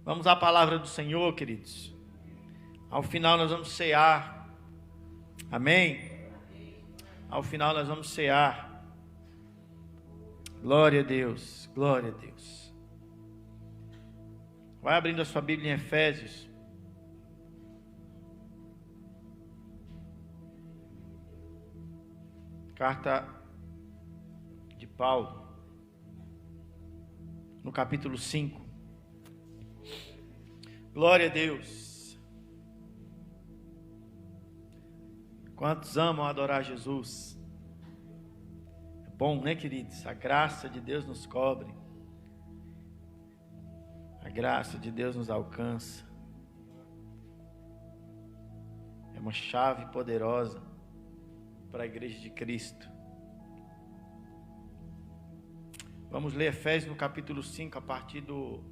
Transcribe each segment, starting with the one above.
Vamos à palavra do Senhor, queridos. Ao final nós vamos cear. Amém? Ao final nós vamos cear. Glória a Deus, glória a Deus. Vai abrindo a sua Bíblia em Efésios. Carta de Paulo, no capítulo 5. Glória a Deus. Quantos amam adorar Jesus? É bom, né, queridos? A graça de Deus nos cobre. A graça de Deus nos alcança. É uma chave poderosa para a igreja de Cristo. Vamos ler Efésios no capítulo 5, a partir do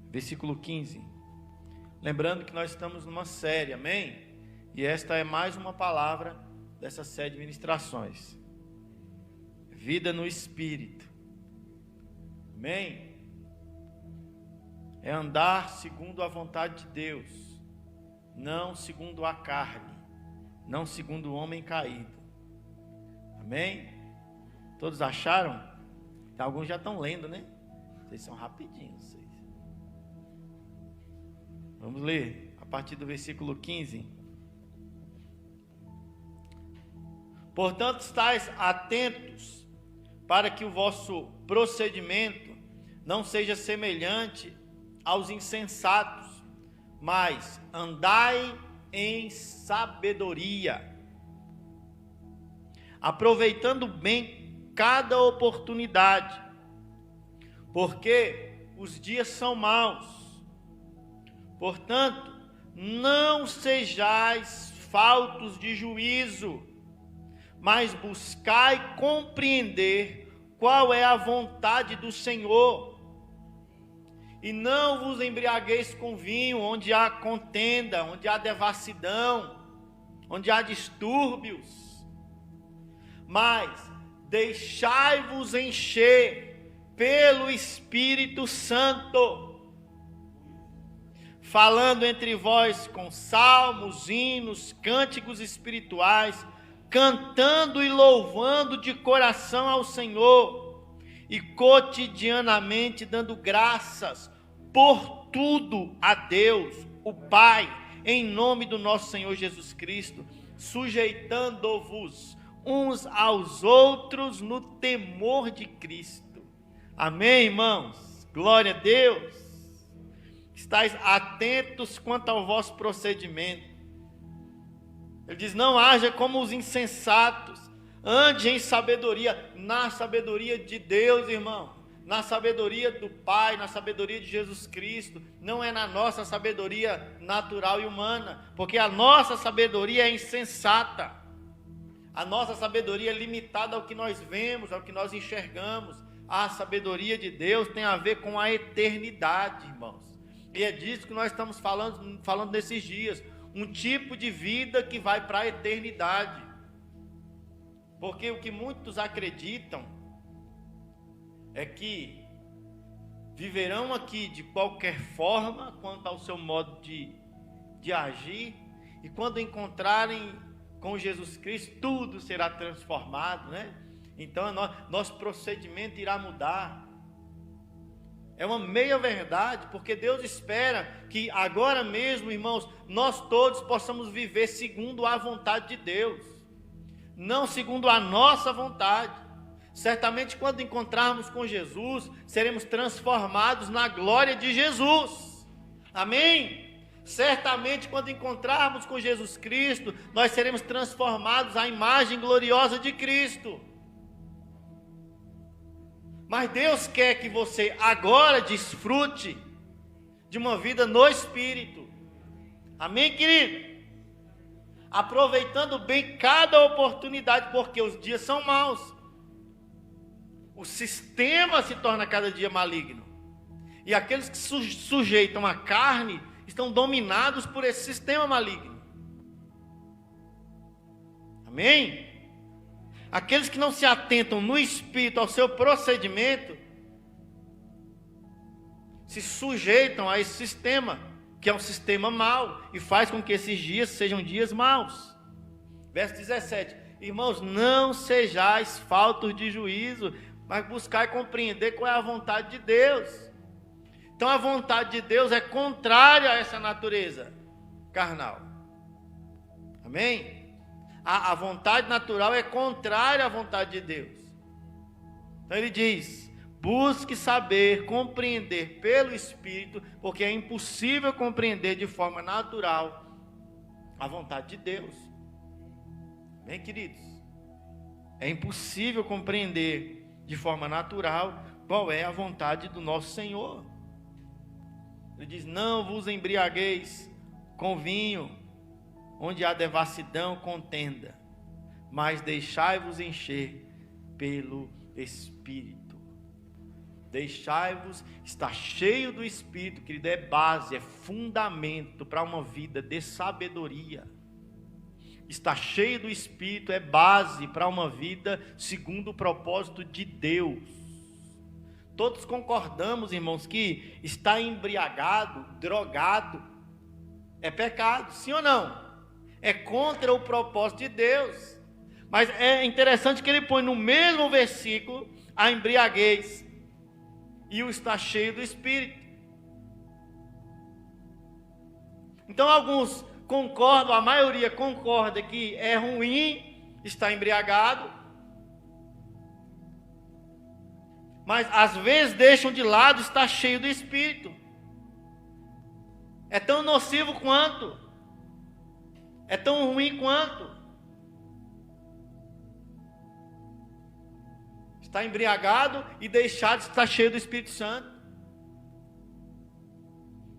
versículo 15. Lembrando que nós estamos numa série, amém? E esta é mais uma palavra dessa série de ministrações. Vida no Espírito. Amém? É andar segundo a vontade de Deus, não segundo a carne, não segundo o homem caído. Amém? Todos acharam? Alguns já estão lendo, né? Vocês são rapidinhos, vocês. Vamos ler a partir do versículo 15. Portanto, estais atentos para que o vosso procedimento não seja semelhante aos insensatos, mas andai em sabedoria, aproveitando bem cada oportunidade, porque os dias são maus. Portanto, não sejais faltos de juízo, mas buscai compreender qual é a vontade do Senhor. E não vos embriagueis com vinho, onde há contenda, onde há devassidão, onde há distúrbios, mas deixai-vos encher pelo Espírito Santo, falando entre vós com salmos, hinos, cânticos espirituais, cantando e louvando de coração ao Senhor, e cotidianamente dando graças por tudo a Deus, o Pai, em nome do nosso Senhor Jesus Cristo, sujeitando-vos uns aos outros no temor de Cristo. Amém, irmãos? Glória a Deus. Estais atentos quanto ao vosso procedimento. Ele diz: não haja como os insensatos, ande em sabedoria, na sabedoria de Deus, irmão, na sabedoria do Pai, na sabedoria de Jesus Cristo. Não é na nossa sabedoria natural e humana, porque a nossa sabedoria é insensata, a nossa sabedoria é limitada ao que nós vemos, ao que nós enxergamos. A sabedoria de Deus tem a ver com a eternidade, irmãos, e é disso que nós estamos falando nesses dias, um tipo de vida que vai para a eternidade. Porque o que muitos acreditam é que viverão aqui de qualquer forma, quanto ao seu modo de agir, e quando encontrarem com Jesus Cristo, tudo será transformado, né? Então nosso procedimento irá mudar. É uma meia verdade, porque Deus espera que agora mesmo, irmãos, nós todos possamos viver segundo a vontade de Deus, não segundo a nossa vontade. Certamente quando encontrarmos com Jesus, seremos transformados na glória de Jesus. Amém? Certamente quando encontrarmos com Jesus Cristo, nós seremos transformados à imagem gloriosa de Cristo. Mas Deus quer que você agora desfrute de uma vida no Espírito. Amém, querido? Aproveitando bem cada oportunidade, porque os dias são maus. O sistema se torna cada dia maligno. E aqueles que se sujeitam à carne estão dominados por esse sistema maligno. Amém? Aqueles que não se atentam no Espírito ao seu procedimento se sujeitam a esse sistema, que é um sistema mau, e faz com que esses dias sejam dias maus. Verso 17: irmãos, não sejais faltos de juízo, mas buscai compreender qual é a vontade de Deus. Então a vontade de Deus é contrária a essa natureza carnal. Amém? A vontade natural é contrária à vontade de Deus. Então ele diz: busque saber, compreender pelo Espírito, porque é impossível compreender de forma natural a vontade de Deus. Bem, queridos, é impossível compreender de forma natural qual é a vontade do nosso Senhor. Ele diz: não vos embriagueis com vinho, onde há devassidão, contenda, mas deixai-vos encher pelo Espírito. Deixai-vos estar cheio do Espírito, querido, é base, é fundamento para uma vida de sabedoria. Estar cheio do Espírito é base para uma vida segundo o propósito de Deus. Todos concordamos, irmãos, que estar embriagado, drogado, é pecado, sim ou não? É contra o propósito de Deus. Mas é interessante que ele põe no mesmo versículo a embriaguez e o estar cheio do Espírito. Então alguns concordam, a maioria concorda que é ruim estar embriagado, mas às vezes deixam de lado estar cheio do Espírito. É tão nocivo quanto, é tão ruim quanto. Estar embriagado e deixar de estar cheio do Espírito Santo.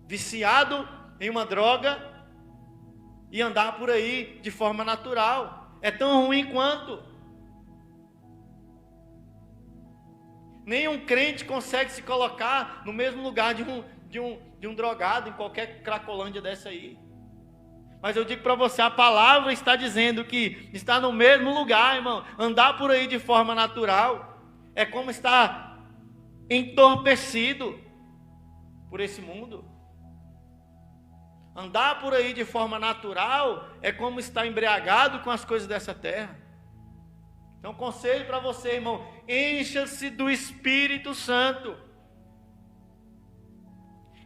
Viciado em uma droga e andar por aí de forma natural. É tão ruim quanto. Nenhum crente consegue se colocar no mesmo lugar de um drogado em qualquer cracolândia dessa aí. Mas eu digo para você, a palavra está dizendo que está no mesmo lugar, irmão. Andar por aí de forma natural é como estar entorpecido por esse mundo. Andar por aí de forma natural é como estar embriagado com as coisas dessa terra. Então, conselho para você, irmão: encha-se do Espírito Santo.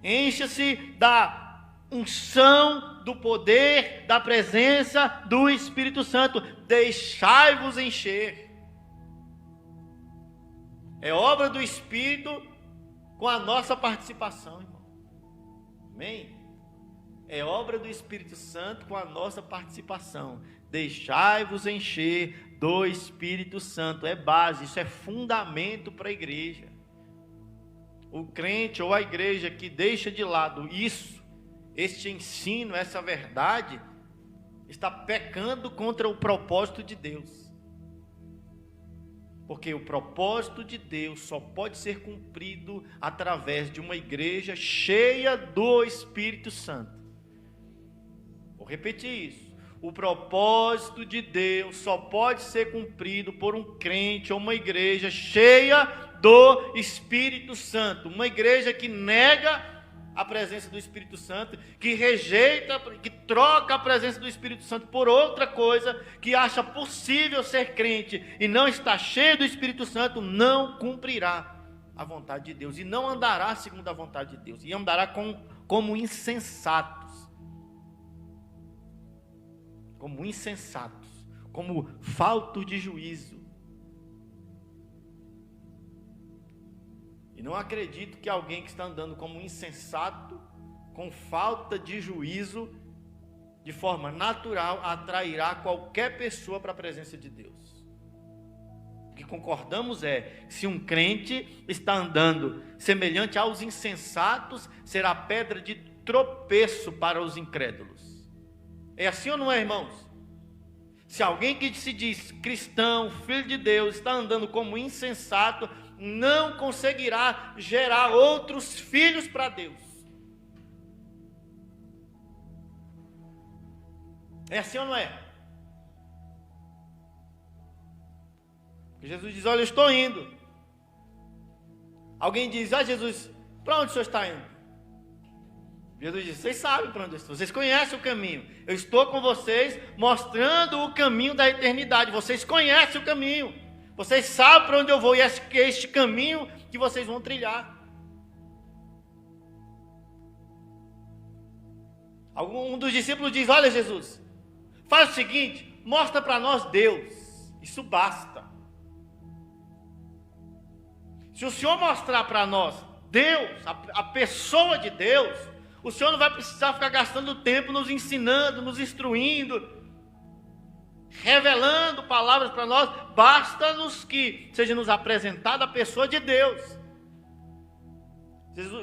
Encha-se da unção, do poder, da presença do Espírito Santo. Deixai-vos encher. É obra do Espírito com a nossa participação, irmão. Amém? É obra do Espírito Santo com a nossa participação. Deixai-vos encher do Espírito Santo. É base, isso é fundamento para a igreja. O crente ou a igreja que deixa de lado isso, este ensino, essa verdade, está pecando contra o propósito de Deus. Porque o propósito de Deus só pode ser cumprido através de uma igreja cheia do Espírito Santo. Vou repetir isso. O propósito de Deus só pode ser cumprido por um crente ou uma igreja cheia do Espírito Santo. Uma igreja que nega a presença do Espírito Santo, que rejeita, que troca a presença do Espírito Santo por outra coisa, que acha possível ser crente e não está cheio do Espírito Santo, não cumprirá a vontade de Deus e não andará segundo a vontade de Deus, e andará como insensatos, como faltos de juízo. E não acredito que alguém que está andando como insensato, com falta de juízo, de forma natural, atrairá qualquer pessoa para a presença de Deus. O que concordamos é, se um crente está andando semelhante aos insensatos, será pedra de tropeço para os incrédulos. É assim ou não é, irmãos? Se alguém que se diz cristão, filho de Deus, está andando como insensato, não conseguirá gerar outros filhos para Deus. É assim ou não é? Jesus diz: olha, eu estou indo. Alguém diz: Jesus, Para onde o senhor está indo? Jesus disse: vocês sabem para onde eu estou, vocês conhecem o caminho. Eu estou com vocês mostrando o caminho da eternidade. Vocês conhecem o caminho. Vocês sabem para onde eu vou e é este caminho que vocês vão trilhar. Um dos discípulos diz: olha, Jesus, faz o seguinte, mostra para nós Deus. Isso basta. Se o Senhor mostrar para nós Deus, a pessoa de Deus, o Senhor não vai precisar ficar gastando tempo nos ensinando, nos instruindo, revelando palavras para nós. Basta-nos que seja nos apresentada a pessoa de Deus.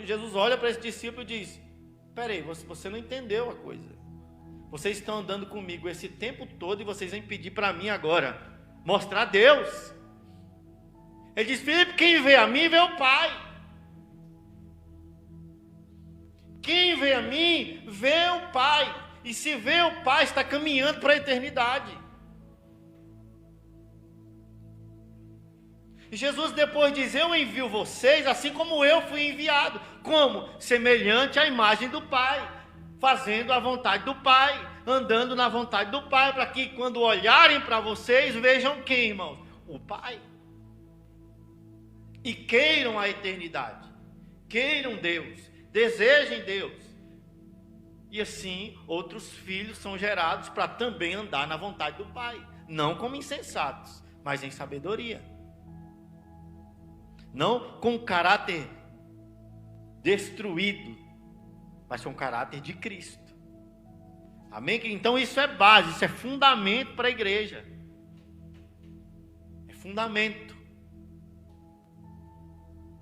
Jesus olha para esse discípulo e diz: peraí, você não entendeu a coisa. Vocês estão andando comigo esse tempo todo e vocês vêm pedir para mim agora mostrar Deus. Ele diz: Filipe, quem vê a mim, vê o Pai. Quem vê a mim, vê o Pai. E se vê o Pai, está caminhando para a eternidade. E Jesus depois diz: eu envio vocês assim como eu fui enviado. Como? Semelhante à imagem do Pai, fazendo a vontade do Pai, andando na vontade do Pai, para que quando olharem para vocês, vejam quem, irmãos? O Pai. E queiram a eternidade, queiram Deus, desejem Deus. E assim, outros filhos são gerados para também andar na vontade do Pai. Não como insensatos, mas em sabedoria. Não com caráter destruído, mas com caráter de Cristo. Amém? Então isso é base, isso é fundamento para a igreja. É fundamento.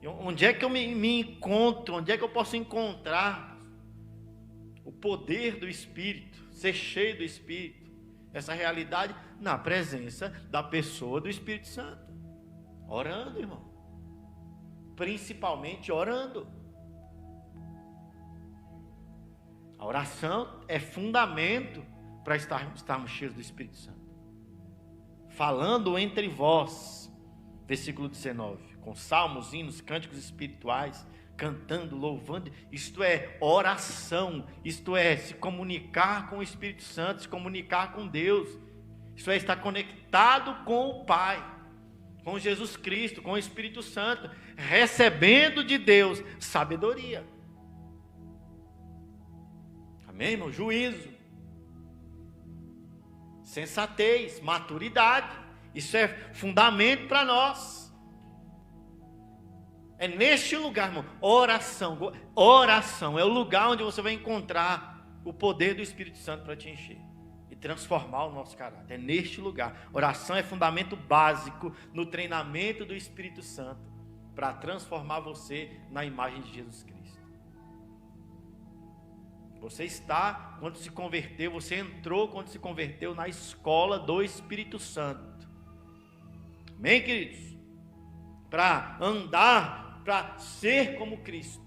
E onde é que eu me encontro? Onde é que eu posso encontrar o poder do Espírito, ser cheio do Espírito? Essa realidade na presença da pessoa do Espírito Santo. Orando, irmão. Principalmente orando. A oração é fundamento para estarmos cheios do Espírito Santo. Falando entre vós, versículo 19, com salmos, hinos, cânticos espirituais, cantando, louvando. Isto é oração, isto é se comunicar com o Espírito Santo, se comunicar com Deus. Isto é estar conectado com o Pai, com Jesus Cristo, com o Espírito Santo, recebendo de Deus sabedoria. Amém, irmão? Juízo, sensatez, maturidade. Isso é fundamento para nós. É neste lugar, irmão, oração. Oração é o lugar onde você vai encontrar o poder do Espírito Santo para te encher e transformar o nosso caráter. É neste lugar. Oração é fundamento básico no treinamento do Espírito Santo para transformar você na imagem de Jesus Cristo. Você está, quando se converteu, você entrou quando se converteu na escola do Espírito Santo. Amém, queridos? Para andar, para ser como Cristo.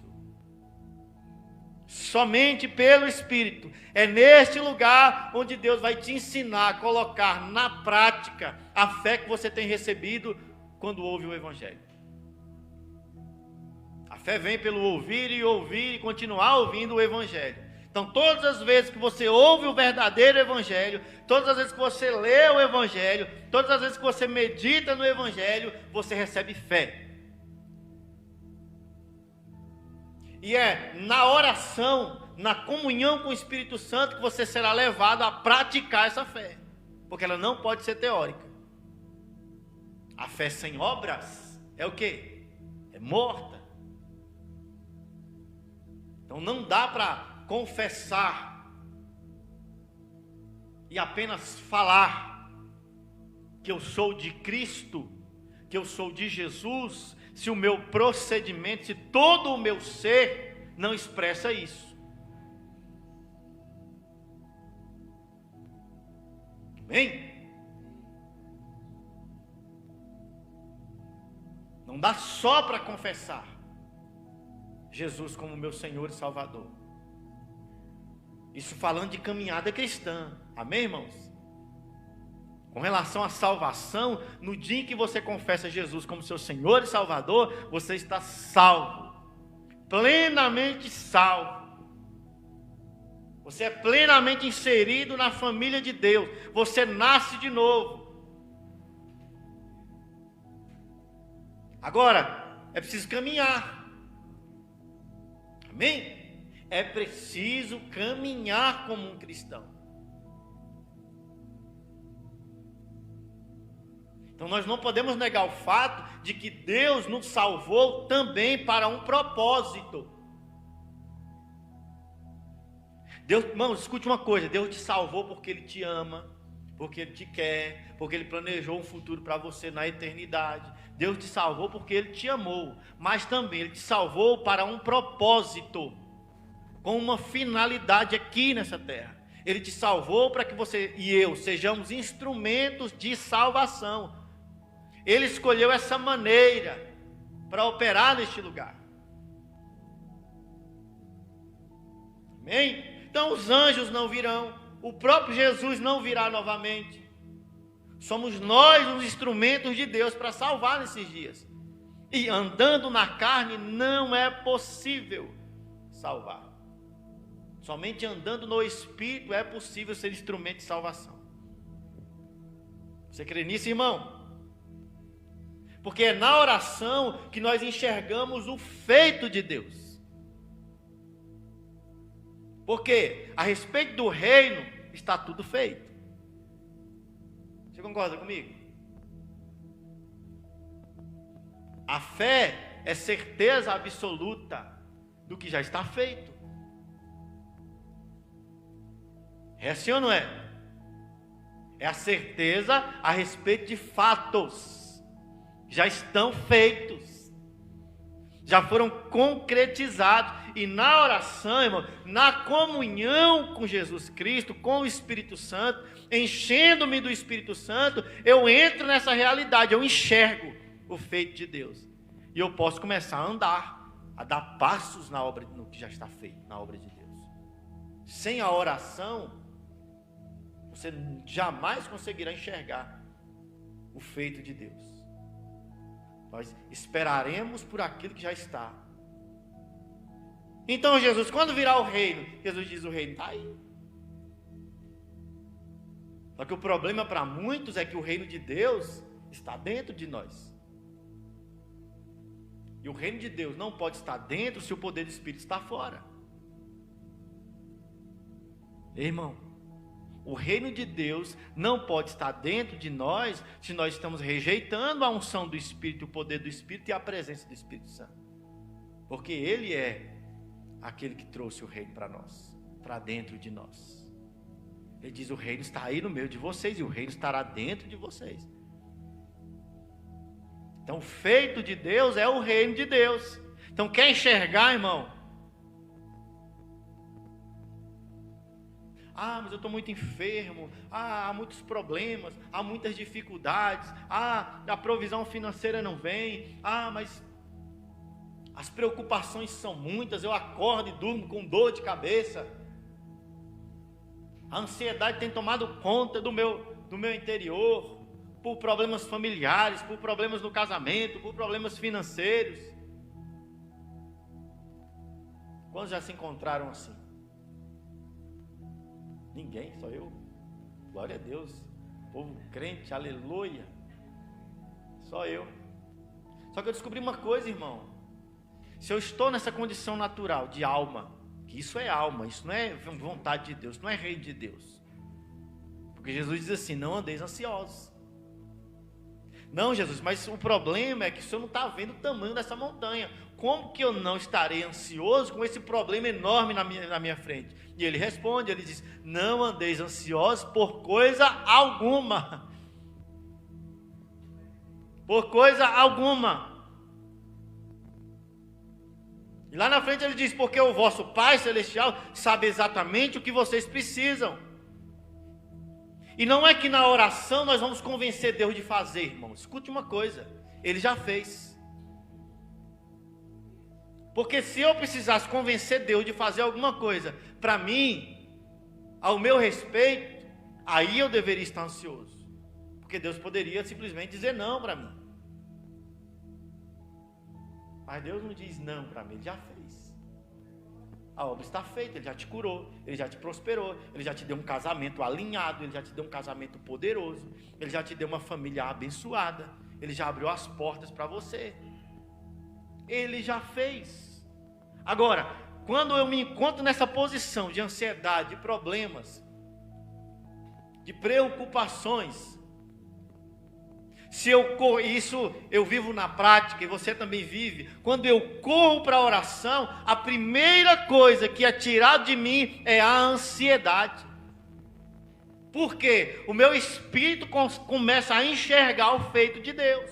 Somente pelo Espírito. É neste lugar onde Deus vai te ensinar a colocar na prática a fé que você tem recebido quando ouve o Evangelho. A fé vem pelo ouvir e continuar ouvindo o Evangelho. Então, todas as vezes que você ouve o verdadeiro Evangelho, todas as vezes que você lê o Evangelho, todas as vezes que você medita no Evangelho, você recebe fé. E é na oração, na comunhão com o Espírito Santo, que você será levado a praticar essa fé. Porque ela não pode ser teórica. A fé sem obras é o quê? É morta. Então não dá para confessar e apenas falar que eu sou de Cristo, que eu sou de Jesus, se o meu procedimento, se todo o meu ser não expressa isso. Amém? Não dá só para confessar Jesus como meu Senhor e Salvador. Isso falando de caminhada cristã. Amém, irmãos? Com relação à salvação, no dia em que você confessa Jesus como seu Senhor e Salvador, você está salvo. plenamente salvo. Você é plenamente inserido na família de Deus. Você nasce de novo. Agora, é preciso caminhar. Amém? É preciso caminhar como um cristão. Então nós não podemos negar o fato de que Deus nos salvou também para um propósito. Deus, irmãos, escute uma coisa, Deus te salvou porque Ele te ama, porque Ele te quer, porque Ele planejou um futuro para você na eternidade. Deus te salvou porque Ele te amou, mas também Ele te salvou para um propósito, com uma finalidade aqui nessa terra. Ele te salvou para que você e eu sejamos instrumentos de salvação. Ele escolheu essa maneira para operar neste lugar. Amém? Então os anjos não virão, o próprio Jesus não virá novamente. Somos nós os instrumentos de Deus para salvar nesses dias. E andando na carne não é possível salvar. Somente andando no Espírito é possível ser instrumento de salvação. Você crê nisso, irmão? Porque é na oração que nós enxergamos o feito de Deus. Porque a respeito do reino está tudo feito. Você concorda comigo? A fé é certeza absoluta do que já está feito. É assim ou não é? É a certeza a respeito de fatos que já estão feitos, já foram concretizados. E na oração, irmão, na comunhão com Jesus Cristo, com o Espírito Santo, enchendo-me do Espírito Santo, eu entro nessa realidade, eu enxergo o feito de Deus. E eu posso começar a andar, a dar passos na obra, no que já está feito, na obra de Deus. Sem a oração, você jamais conseguirá enxergar o feito de Deus. Nós esperaremos por aquilo que já está. Então Jesus, quando virá o reino, Jesus diz: o reino está aí. Só que o problema para muitos é que o reino de Deus está dentro de nós. E o reino de Deus não pode estar dentro se o poder do Espírito está fora. Irmão, o reino de Deus não pode estar dentro de nós se nós estamos rejeitando a unção do Espírito, o poder do Espírito e a presença do Espírito Santo. Porque Ele é aquele que trouxe o reino para nós, para dentro de nós. Ele diz: o reino está aí no meio de vocês e o reino estará dentro de vocês. Então o feito de Deus é o reino de Deus. Então quer enxergar, irmão? Ah, mas eu estou muito enfermo. Ah, há muitos problemas, há muitas dificuldades. Ah, a provisão financeira não vem. Ah, mas as preocupações são muitas. Eu acordo e durmo com dor de cabeça. A ansiedade tem tomado conta do meu interior, por problemas familiares, por problemas no casamento, por problemas financeiros. Quantos já se encontraram assim? Ninguém, só eu. Glória a Deus. Povo crente, aleluia. Só eu. Só que eu descobri uma coisa, irmão. Se eu estou nessa condição natural de alma, que isso é alma, isso não é vontade de Deus, não é reino de Deus. Porque Jesus diz assim: não andeis ansiosos. Não, Jesus, mas o problema é que o Senhor não está vendo o tamanho dessa montanha. Como que eu não estarei ansioso com esse problema enorme na minha frente? E ele responde, ele diz: não andeis ansiosos por coisa alguma. Por coisa alguma. E lá na frente ele diz: porque o vosso Pai Celestial sabe exatamente o que vocês precisam. E não é que na oração nós vamos convencer Deus de fazer, irmão. Escute uma coisa, Ele já fez. Porque se eu precisasse convencer Deus de fazer alguma coisa para mim, ao meu respeito, aí eu deveria estar ansioso. Porque Deus poderia simplesmente dizer não para mim. Mas Deus não diz não para mim, Ele já fez. a obra está feita, Ele já te curou, Ele já te prosperou, Ele já te deu um casamento alinhado, Ele já te deu um casamento poderoso, Ele já te deu uma família abençoada, Ele já abriu as portas para você. Ele já fez. Agora, quando eu me encontro nessa posição de ansiedade, de problemas, de preocupações, isso eu vivo na prática e você também vive. Quando eu corro para a oração, a primeira coisa que é tirada de mim é a ansiedade. Por quê? O meu espírito começa a enxergar o feito de Deus.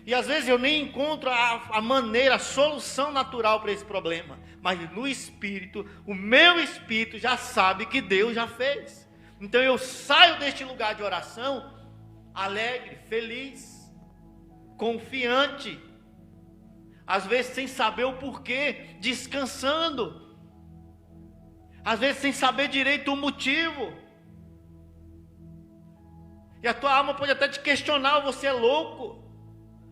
E às vezes eu nem encontro a maneira, a solução natural para esse problema. Mas no espírito, o meu espírito já sabe que Deus já fez. Então eu saio deste lugar de oração alegre, feliz, confiante. Às vezes sem saber o porquê, descansando. Às vezes sem saber direito o motivo. E a tua alma pode até te questionar, você é louco?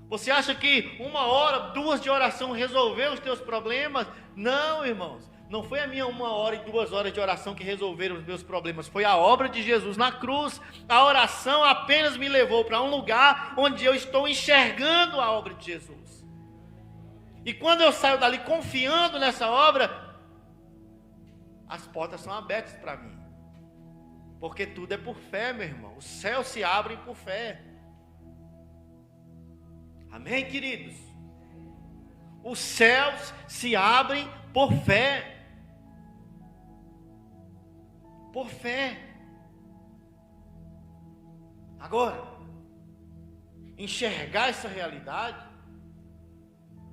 Você acha que 1 hora, 2 de oração resolveu os teus problemas? Não, irmãos. Não foi a minha 1 hora e 2 horas de oração que resolveram os meus problemas. Foi a obra de Jesus na cruz. A oração apenas me levou para um lugar onde eu estou enxergando a obra de Jesus. E quando eu saio dali confiando nessa obra, as portas são abertas para mim. Porque tudo é por fé, meu irmão. Os céus se abrem por fé. Amém, queridos? Os céus se abrem por fé. Por fé. Agora, enxergar essa realidade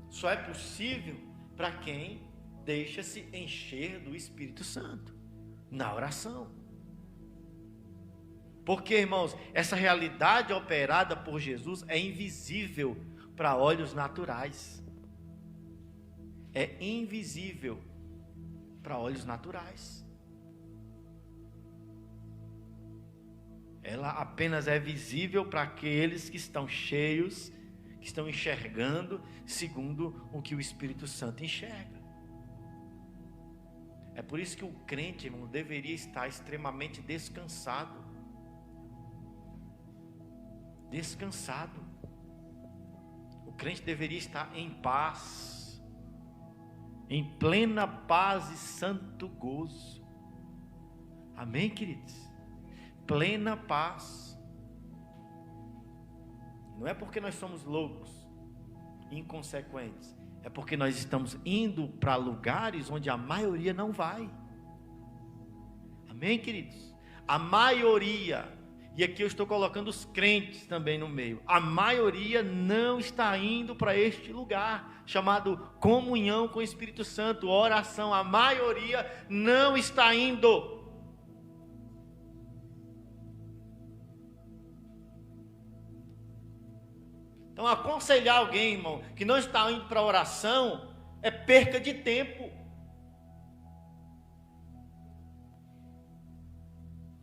só é possível para quem deixa-se encher do Espírito Santo na oração. Porque, irmãos, essa realidade operada por Jesus é invisível para olhos naturais. É invisível para olhos naturais. Ela apenas é visível para aqueles que estão cheios, que estão enxergando segundo o que o Espírito Santo enxerga. É por isso que o crente, irmão, deveria estar extremamente descansado. Descansado. O crente deveria estar em paz, em plena paz e santo gozo. Amém, queridos? Plena paz. Não é porque nós somos loucos, inconsequentes, é porque nós estamos indo para lugares onde a maioria não vai. Amém, queridos? A maioria, e aqui eu estou colocando os crentes também no meio, a maioria não está indo para este lugar chamado comunhão com o Espírito Santo, oração. A maioria não está indo. Então, aconselhar alguém, irmão, que não está indo para a oração, é perca de tempo.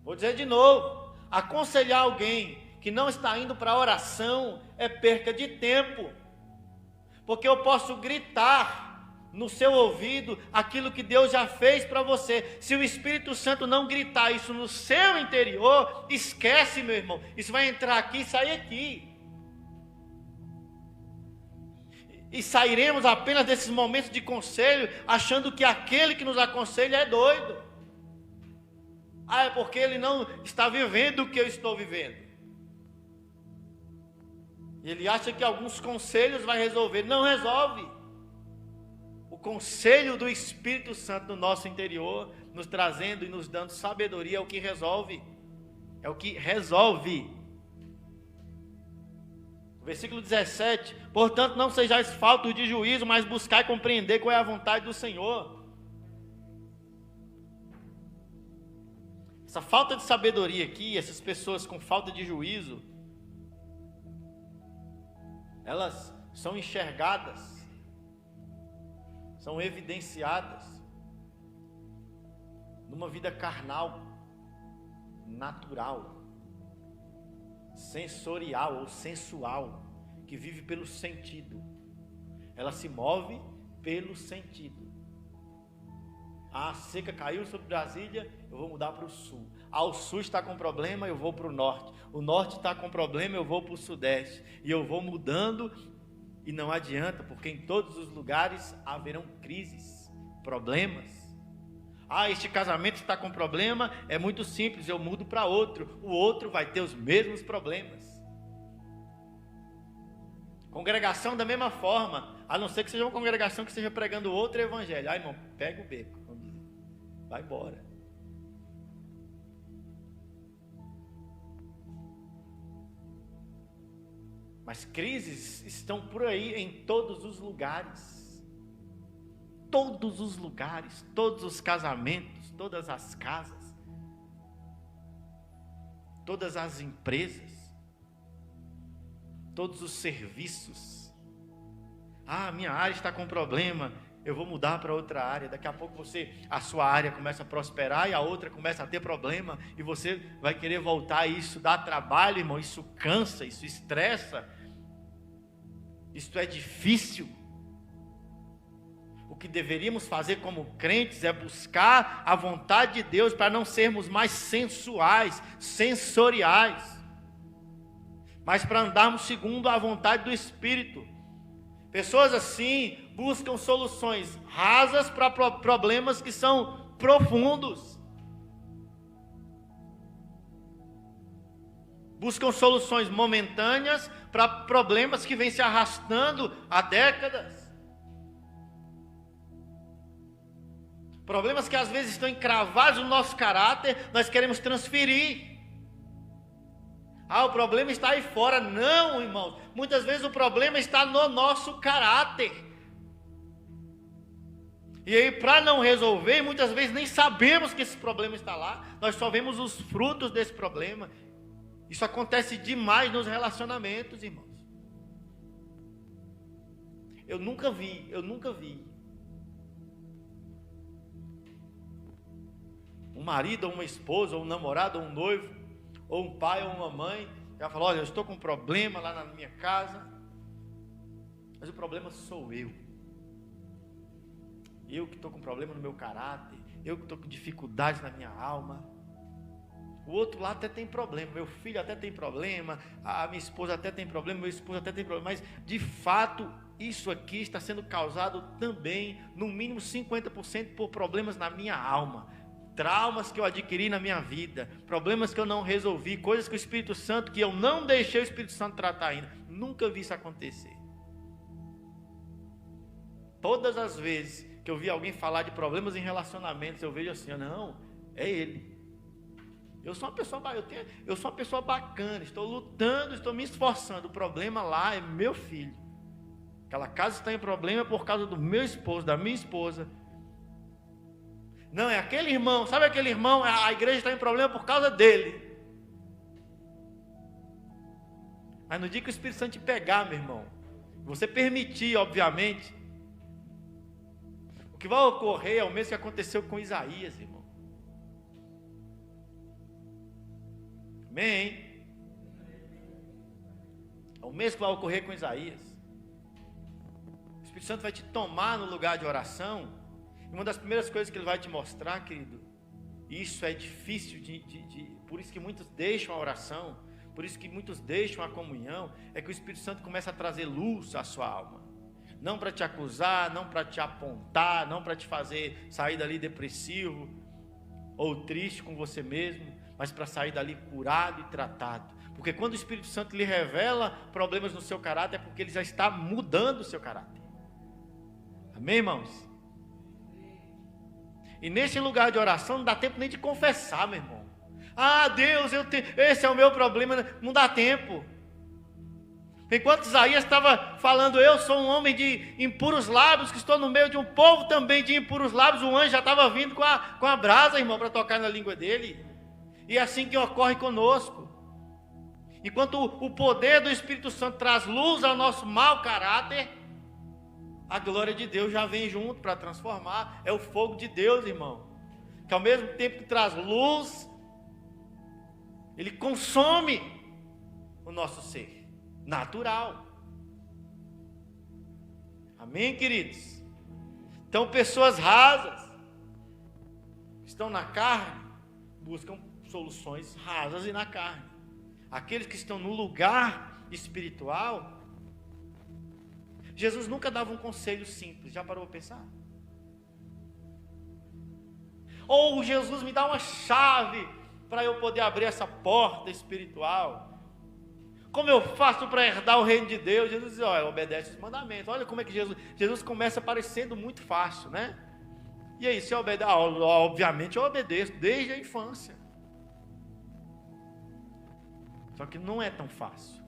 Vou dizer de novo, aconselhar alguém que não está indo para a oração é perca de tempo. Porque eu posso gritar no seu ouvido aquilo que Deus já fez para você. Se o Espírito Santo não gritar isso no seu interior, esquece, meu irmão. Isso vai entrar aqui e sair aqui. E sairemos apenas desses momentos de conselho, achando que aquele que nos aconselha é doido. Ah, é porque ele não está vivendo o que eu estou vivendo. E ele acha que alguns conselhos vai resolver. Não resolve. O conselho do Espírito Santo no nosso interior, nos trazendo e nos dando sabedoria, é o que resolve. É o que resolve. Versículo 17, portanto não sejais faltos de juízo, mas buscai compreender qual é a vontade do Senhor. Essa falta de sabedoria aqui, essas pessoas com falta de juízo, elas são enxergadas, são evidenciadas numa vida carnal, natural, sensorial ou sensual, que vive pelo sentido. Ela se move pelo sentido. A seca caiu sobre Brasília, eu vou mudar para o sul. O sul está com problema, eu vou para o norte. O norte está com problema, eu vou para o sudeste. E eu vou mudando, e não adianta, porque em todos os lugares haverão crises, problemas. Este casamento está com problema, é muito simples, eu mudo para outro. O outro vai ter os mesmos problemas. Congregação da mesma forma, a não ser que seja uma congregação que esteja pregando outro evangelho. Irmão, pega o beco, vai embora. Mas crises estão por aí em todos os lugares. Todos os lugares, todos os casamentos, todas as casas, todas as empresas, todos os serviços. Minha área está com problema, eu vou mudar para outra área. Daqui a pouco a sua área começa a prosperar e a outra começa a ter problema, e você vai querer voltar, e isso dá trabalho, irmão, isso cansa, isso estressa, isso é difícil. O que deveríamos fazer como crentes é buscar a vontade de Deus para não sermos mais sensuais, sensoriais, mas para andarmos segundo a vontade do Espírito. Pessoas assim buscam soluções rasas para problemas que são profundos. Buscam soluções momentâneas para problemas que vêm se arrastando há décadas. Problemas que às vezes estão encravados no nosso caráter, nós queremos transferir. O problema está aí fora. Não, irmãos. Muitas vezes o problema está no nosso caráter. E aí, para não resolver, muitas vezes nem sabemos que esse problema está lá. Nós só vemos os frutos desse problema. Isso acontece demais nos relacionamentos, irmãos. Eu nunca vi um marido, ou uma esposa, ou um namorado, ou um noivo, ou um pai, ou uma mãe, já falou: olha, eu estou com um problema lá na minha casa, mas o problema sou eu. Eu que estou com problema no meu caráter, eu que estou com dificuldades na minha alma. O outro lá até tem problema, meu filho até tem problema, a minha esposa até tem problema, meu esposo até tem problema, mas de fato isso aqui está sendo causado também, no mínimo 50%, por problemas na minha alma. Traumas que eu adquiri na minha vida, problemas que eu não resolvi, coisas que o Espírito Santo, que eu não deixei o Espírito Santo tratar ainda. Nunca vi isso acontecer. Todas as vezes que eu vi alguém falar de problemas em relacionamentos, eu vejo assim: não, é ele. Eu sou uma pessoa bacana, estou lutando, estou me esforçando. O problema lá é meu filho. Aquela casa está em problema por causa do meu esposo, da minha esposa. Não, é aquele irmão, sabe aquele irmão? A igreja está em problema por causa dele. Mas no dia que o Espírito Santo te pegar, meu irmão, você permitir, obviamente, o que vai ocorrer é o mesmo que aconteceu com Isaías, irmão. Amém? É o mesmo que vai ocorrer com Isaías. O Espírito Santo vai te tomar no lugar de oração. E uma das primeiras coisas que ele vai te mostrar, querido, isso é difícil, por isso que muitos deixam a oração, por isso que muitos deixam a comunhão, é que o Espírito Santo começa a trazer luz à sua alma. Não para te acusar, não para te apontar, não para te fazer sair dali depressivo ou triste com você mesmo, mas para sair dali curado e tratado. Porque quando o Espírito Santo lhe revela problemas no seu caráter, é porque ele já está mudando o seu caráter. Amém, irmãos? E nesse lugar de oração não dá tempo nem de confessar, meu irmão. Deus, esse é o meu problema. Não dá tempo. Enquanto Isaías estava falando: eu sou um homem de impuros lábios, que estou no meio de um povo também de impuros lábios, o anjo já estava vindo com a brasa, irmão, para tocar na língua dele. E é assim que ocorre conosco. Enquanto o poder do Espírito Santo traz luz ao nosso mau caráter, a glória de Deus já vem junto para transformar. É o fogo de Deus, irmão, que ao mesmo tempo que traz luz, ele consome o nosso ser natural. Amém, queridos? Então, pessoas rasas, estão na carne, buscam soluções rasas e na carne. Aqueles que estão no lugar espiritual, Jesus nunca dava um conselho simples. Já parou para pensar? Ou Jesus me dá uma chave para eu poder abrir essa porta espiritual. Como eu faço para herdar o reino de Deus? Jesus diz, olha, obedece os mandamentos. Olha como é que Jesus começa parecendo muito fácil, né? E aí, se eu obedeço? Obviamente eu obedeço desde a infância. Só que não é tão fácil.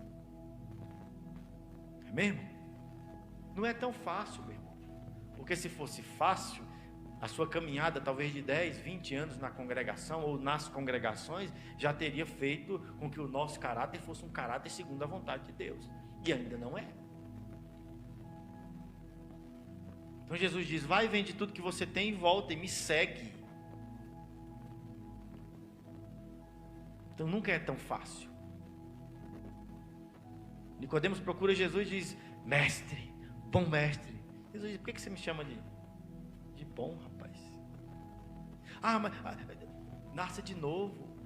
É mesmo? Não é tão fácil, meu irmão. Porque se fosse fácil, a sua caminhada, talvez de 10, 20 anos na congregação ou nas congregações, já teria feito com que o nosso caráter fosse um caráter segundo a vontade de Deus. E ainda não é. Então Jesus diz, vai e vende tudo que você tem e volta e me segue. Então nunca é tão fácil. Nicodemos procura Jesus e diz, mestre, bom mestre. Jesus diz, por que você me chama de bom, rapaz? Mas nasce de novo.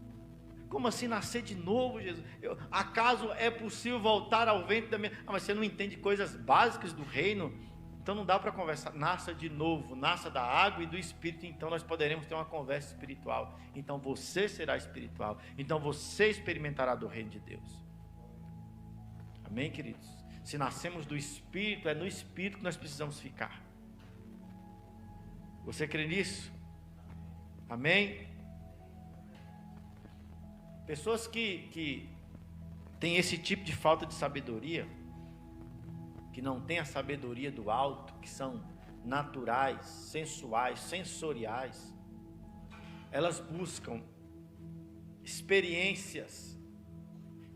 Como assim nascer de novo, Jesus? Acaso é possível voltar ao ventre da minha... mas você não entende coisas básicas do reino? Então não dá para conversar. Nasça de novo, nasça da água e do Espírito, então nós poderemos ter uma conversa espiritual. Então você será espiritual. Então você experimentará do reino de Deus. Amém, queridos? Se nascemos do Espírito, é no Espírito que nós precisamos ficar. Você crê nisso? Amém? Pessoas que têm esse tipo de falta de sabedoria, que não têm a sabedoria do alto, que são naturais, sensuais, sensoriais, elas buscam experiências.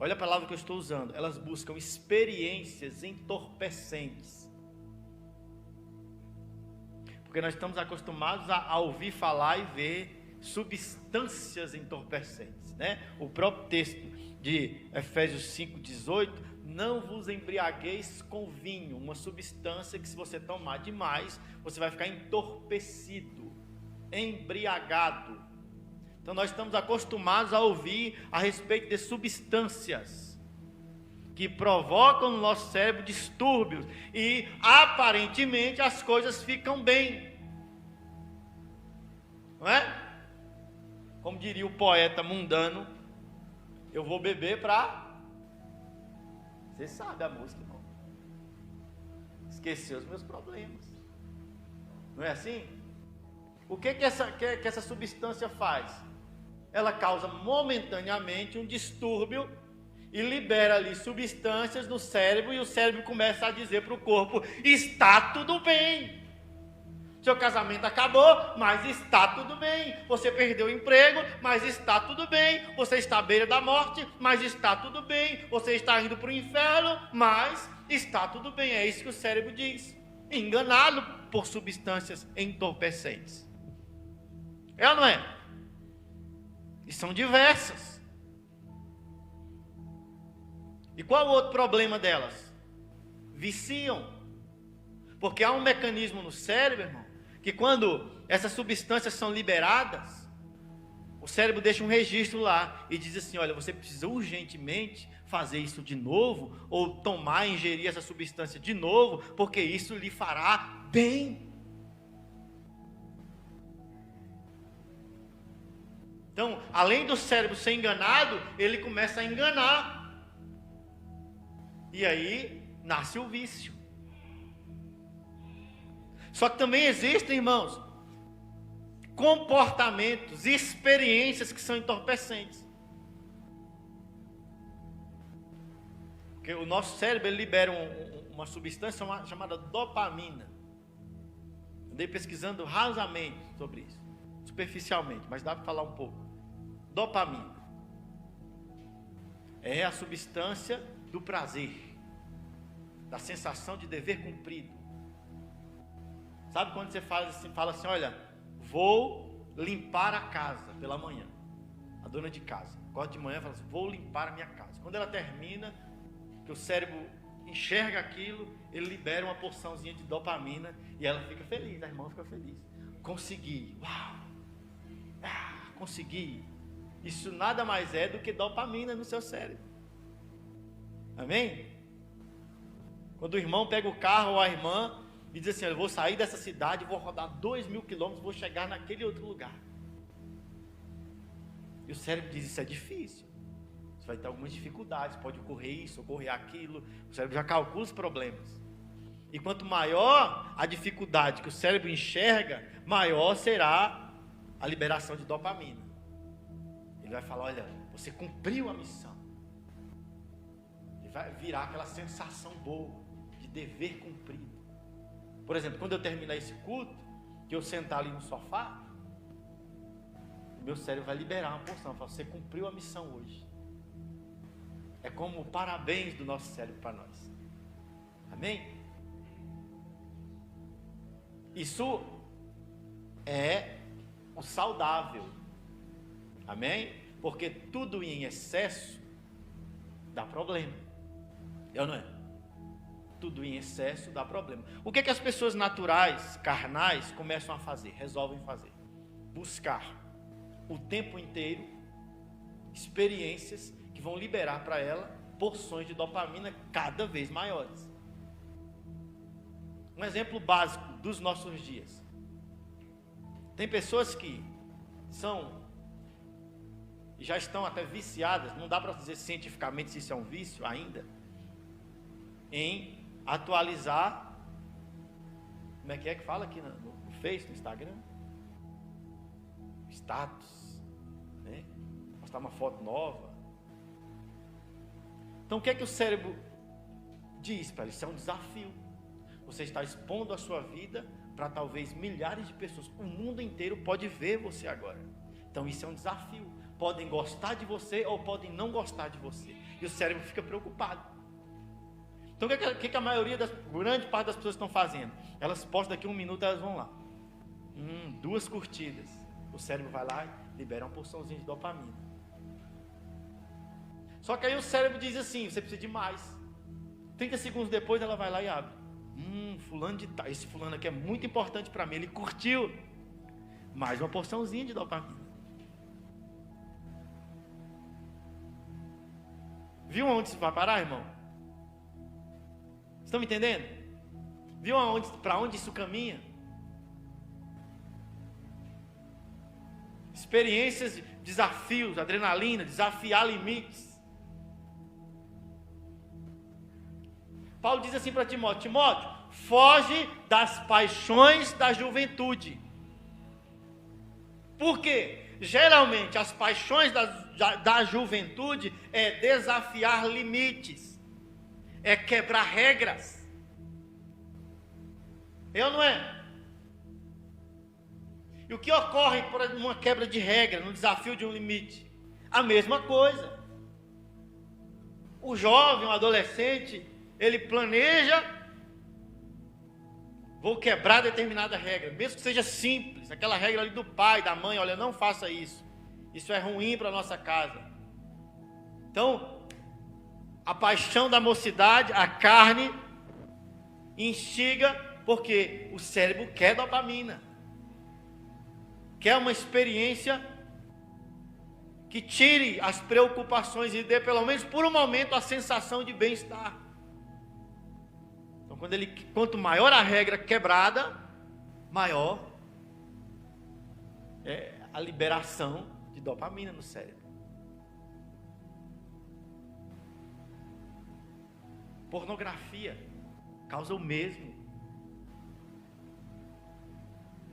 Olha a palavra que eu estou usando. Elas buscam experiências entorpecentes. Porque nós estamos acostumados a ouvir falar e ver substâncias entorpecentes, né? O próprio texto de Efésios 5:18, não vos embriagueis com vinho, uma substância que se você tomar demais, você vai ficar entorpecido, embriagado. Então nós estamos acostumados a ouvir a respeito de substâncias que provocam no nosso cérebro distúrbios e aparentemente as coisas ficam bem, não é? Como diria o poeta mundano, eu vou beber para... Você sabe a música, irmão. Esquecer os meus problemas. Não é assim? O que essa substância faz? Ela causa momentaneamente um distúrbio e libera ali substâncias no cérebro, e o cérebro começa a dizer para o corpo, está tudo bem. Seu casamento acabou, mas está tudo bem. Você perdeu o emprego, mas está tudo bem. Você está à beira da morte, mas está tudo bem. Você está indo para o inferno, mas está tudo bem. É isso que o cérebro diz. Enganado por substâncias entorpecentes. É ou não é? E são diversas. E qual o outro problema delas? Viciam. Porque há um mecanismo no cérebro, irmão, que quando essas substâncias são liberadas, o cérebro deixa um registro lá e diz assim, olha, você precisa urgentemente fazer isso de novo, ou tomar, ingerir essa substância de novo, porque isso lhe fará bem. Então, além do cérebro ser enganado, ele começa a enganar. E aí nasce o vício. Só que também existem, irmãos, comportamentos, experiências que são entorpecentes. Porque o nosso cérebro ele libera uma substância chamada dopamina. Andei pesquisando rasamente sobre isso, superficialmente, mas dá para falar um pouco. Dopamina é a substância do prazer, da sensação de dever cumprido. Sabe quando você fala assim, olha, vou limpar a casa pela manhã. A dona de casa acorda de manhã e fala assim, vou limpar a minha casa. Quando ela termina, que o cérebro enxerga aquilo, ele libera uma porçãozinha de dopamina e ela fica feliz, a irmã fica feliz. Consegui, uau, consegui. Isso nada mais é do que dopamina no seu cérebro. Amém? Quando o irmão pega o carro ou a irmã e diz assim, eu vou sair dessa cidade, vou rodar 2.000 quilômetros, vou chegar naquele outro lugar. E o cérebro diz, isso é difícil. Você vai ter algumas dificuldades, pode ocorrer isso, ocorrer aquilo. O cérebro já calcula os problemas. E quanto maior a dificuldade que o cérebro enxerga, maior será a liberação de dopamina. Ele vai falar, olha, você cumpriu a missão. Ele vai virar aquela sensação boa de dever cumprido. Por exemplo, quando eu terminar esse culto, que eu sentar ali no sofá, meu cérebro vai liberar uma porção, falar, você cumpriu a missão hoje. É como parabéns do nosso cérebro para nós. Amém? Isso é o saudável. Amém? Porque tudo em excesso dá problema. É ou não é? Tudo em excesso dá problema. O que é que as pessoas naturais, carnais, começam a fazer? Resolvem fazer. Buscar o tempo inteiro experiências que vão liberar para ela porções de dopamina cada vez maiores. Um exemplo básico dos nossos dias. Tem pessoas que já estão até viciadas, não dá para dizer cientificamente se isso é um vício ainda, em atualizar, como é que fala aqui no Face, no Instagram? Status, né? Postar uma foto nova. Então o que é que o cérebro diz para ele? Isso é um desafio. Você está expondo a sua vida para talvez milhares de pessoas. O mundo inteiro pode ver você agora. Então isso é um desafio. Podem gostar de você ou podem não gostar de você. E o cérebro fica preocupado. Então o que a maioria grande parte das pessoas estão fazendo? Elas postam daqui a 1 minuto, elas vão lá. 2 curtidas. O cérebro vai lá e libera uma porçãozinha de dopamina. Só que aí o cérebro diz assim, você precisa de mais. 30 segundos depois ela vai lá e abre. Fulano de tal, esse fulano aqui é muito importante para mim, ele curtiu. Mais uma porçãozinha de dopamina. Viu onde isso vai parar, irmão? Estão me entendendo? Viu para onde isso caminha? Experiências, desafios, adrenalina, desafiar limites. Paulo diz assim para Timóteo, Timóteo, foge das paixões da juventude. Por quê? Geralmente as paixões da juventude é desafiar limites, é quebrar regras. É ou não é? E o que ocorre por uma quebra de regra, no desafio de um limite? A mesma coisa. O jovem, o adolescente, ele planeja, vou quebrar determinada regra, mesmo que seja simples, aquela regra ali do pai, da mãe, olha, não faça isso, isso é ruim para a nossa casa. Então, a paixão da mocidade, a carne, instiga, porque o cérebro quer dopamina, quer uma experiência que tire as preocupações e dê pelo menos por um momento a sensação de bem-estar. Então, quanto maior a regra quebrada, maior é a liberação de dopamina no cérebro. Pornografia causa o mesmo.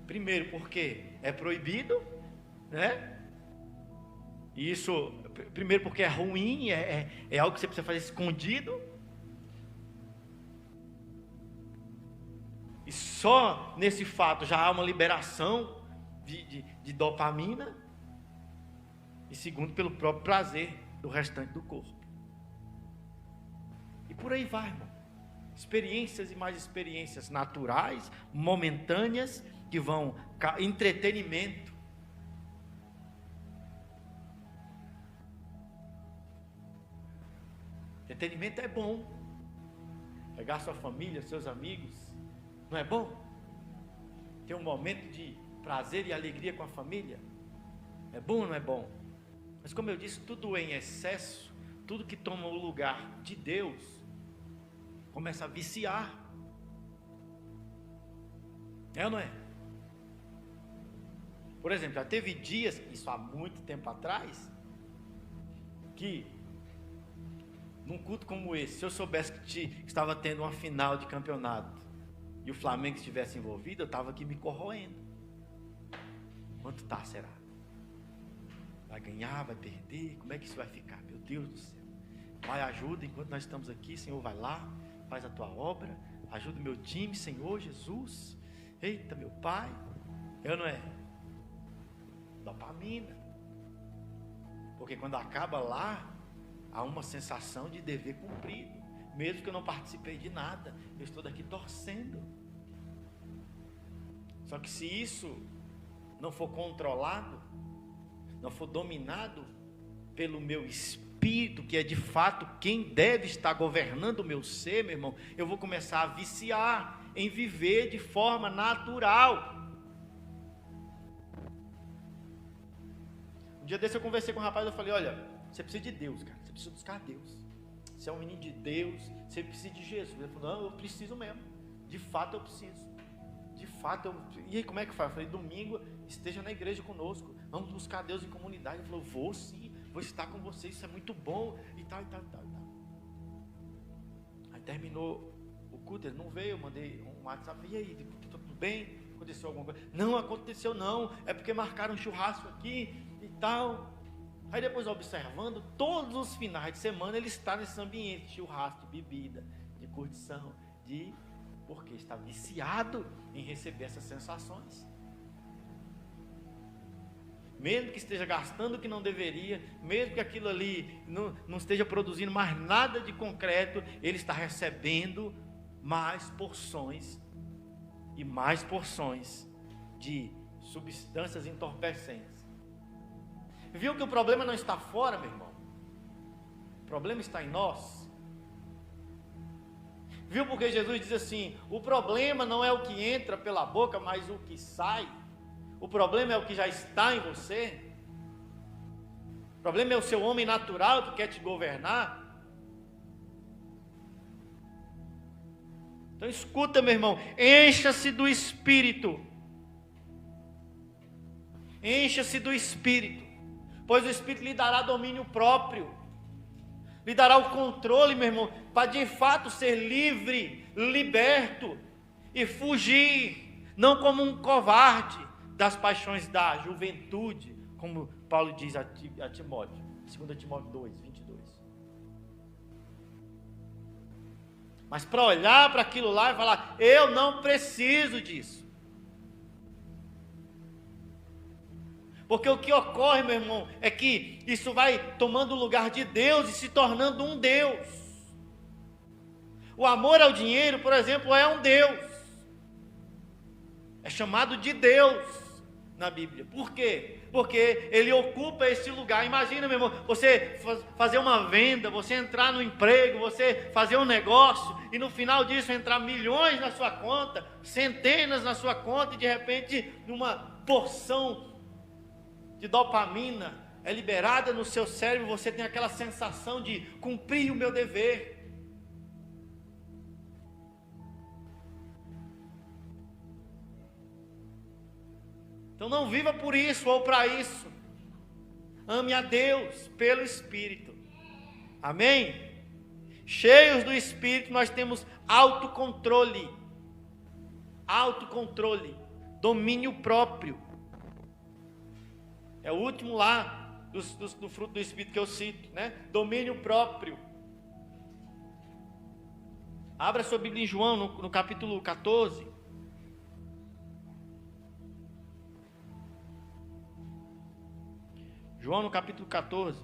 Primeiro porque é proibido, né? E isso, primeiro porque é ruim, é algo que você precisa fazer escondido. E só nesse fato já há uma liberação de dopamina. E segundo, pelo próprio prazer do restante do corpo. E por aí vai, irmão. Experiências e mais experiências naturais, momentâneas, que vão entretenimento. Entretenimento é bom. Pegar sua família, seus amigos, não é bom? Ter um momento de prazer e alegria com a família, é bom ou não é bom? Mas como eu disse, tudo em excesso, tudo que toma o lugar de Deus, começa a viciar. É ou não é? Por exemplo, já teve dias, isso há muito tempo atrás, que num culto como esse, se eu soubesse que estava tendo uma final de campeonato e o Flamengo estivesse envolvido, eu estava aqui me corroendo. Quanto tá, será? Vai ganhar, vai perder? Como é que isso vai ficar? Meu Deus do céu. Pai, ajuda enquanto nós estamos aqui, Senhor, vai lá, faz a tua obra, ajuda o meu time, Senhor Jesus. Eita, meu Pai, eu não é? Dopamina. Porque quando acaba lá, há uma sensação de dever cumprido. Mesmo que eu não participei de nada, eu estou daqui torcendo. Só que se isso não for controlado, não for dominado pelo meu espírito, que é de fato quem deve estar governando o meu ser, meu irmão, eu vou começar a viciar em viver de forma natural. Um dia desse eu conversei com um rapaz, eu falei, olha, você precisa de Deus, cara, você precisa buscar Deus. Você é um menino de Deus, você precisa de Jesus. Ele falou, não, eu preciso mesmo, de fato eu preciso. De fato, e aí como é que faz? Eu falei, domingo, esteja na igreja conosco, vamos buscar Deus em comunidade. Ele falou, vou sim, vou estar com vocês, isso é muito bom, e tal, e tal, e tal, e tal. Aí terminou o culto, ele não veio, eu mandei um WhatsApp, e aí, tudo bem? Aconteceu alguma coisa? Não aconteceu não, é porque marcaram um churrasco aqui, e tal. Aí depois observando, todos os finais de semana ele está nesse ambiente de churrasco, de bebida, de curtição, porque está viciado em receber essas sensações. Mesmo que esteja gastando o que não deveria, mesmo que aquilo ali não esteja produzindo mais nada de concreto, ele está recebendo mais porções e mais porções de substâncias entorpecentes. Viu que o problema não está fora, meu irmão? O problema está em nós. Viu porque Jesus diz assim, o problema não é o que entra pela boca, mas o que sai. O problema é o que já está em você. O problema é o seu homem natural que quer te governar. Então escuta, meu irmão, encha-se do Espírito. Encha-se do Espírito. Pois o Espírito lhe dará domínio próprio, lhe dará o controle, meu irmão, para de fato ser livre, liberto e fugir, não como um covarde das paixões da juventude, como Paulo diz a Timóteo, 2 Timóteo 2, 22. Mas para olhar para aquilo lá e falar, eu não preciso disso. Porque o que ocorre, meu irmão, é que isso vai tomando o lugar de Deus e se tornando um Deus. O amor ao dinheiro, por exemplo, é um Deus. É chamado de Deus na Bíblia. Por quê? Porque ele ocupa esse lugar. Imagina, meu irmão, você fazer uma venda, você entrar no emprego, você fazer um negócio e no final disso entrar milhões na sua conta, centenas na sua conta e de repente uma porção de dopamina é liberada no seu cérebro, você tem aquela sensação de cumprir o meu dever. Então não viva por isso ou para isso. Ame a Deus pelo Espírito. Amém? Cheios do Espírito nós temos autocontrole. Autocontrole. Domínio próprio. É o último lá do fruto do Espírito que eu cito, né? Domínio próprio. Abra sua Bíblia em João, no capítulo 14. João no capítulo 14.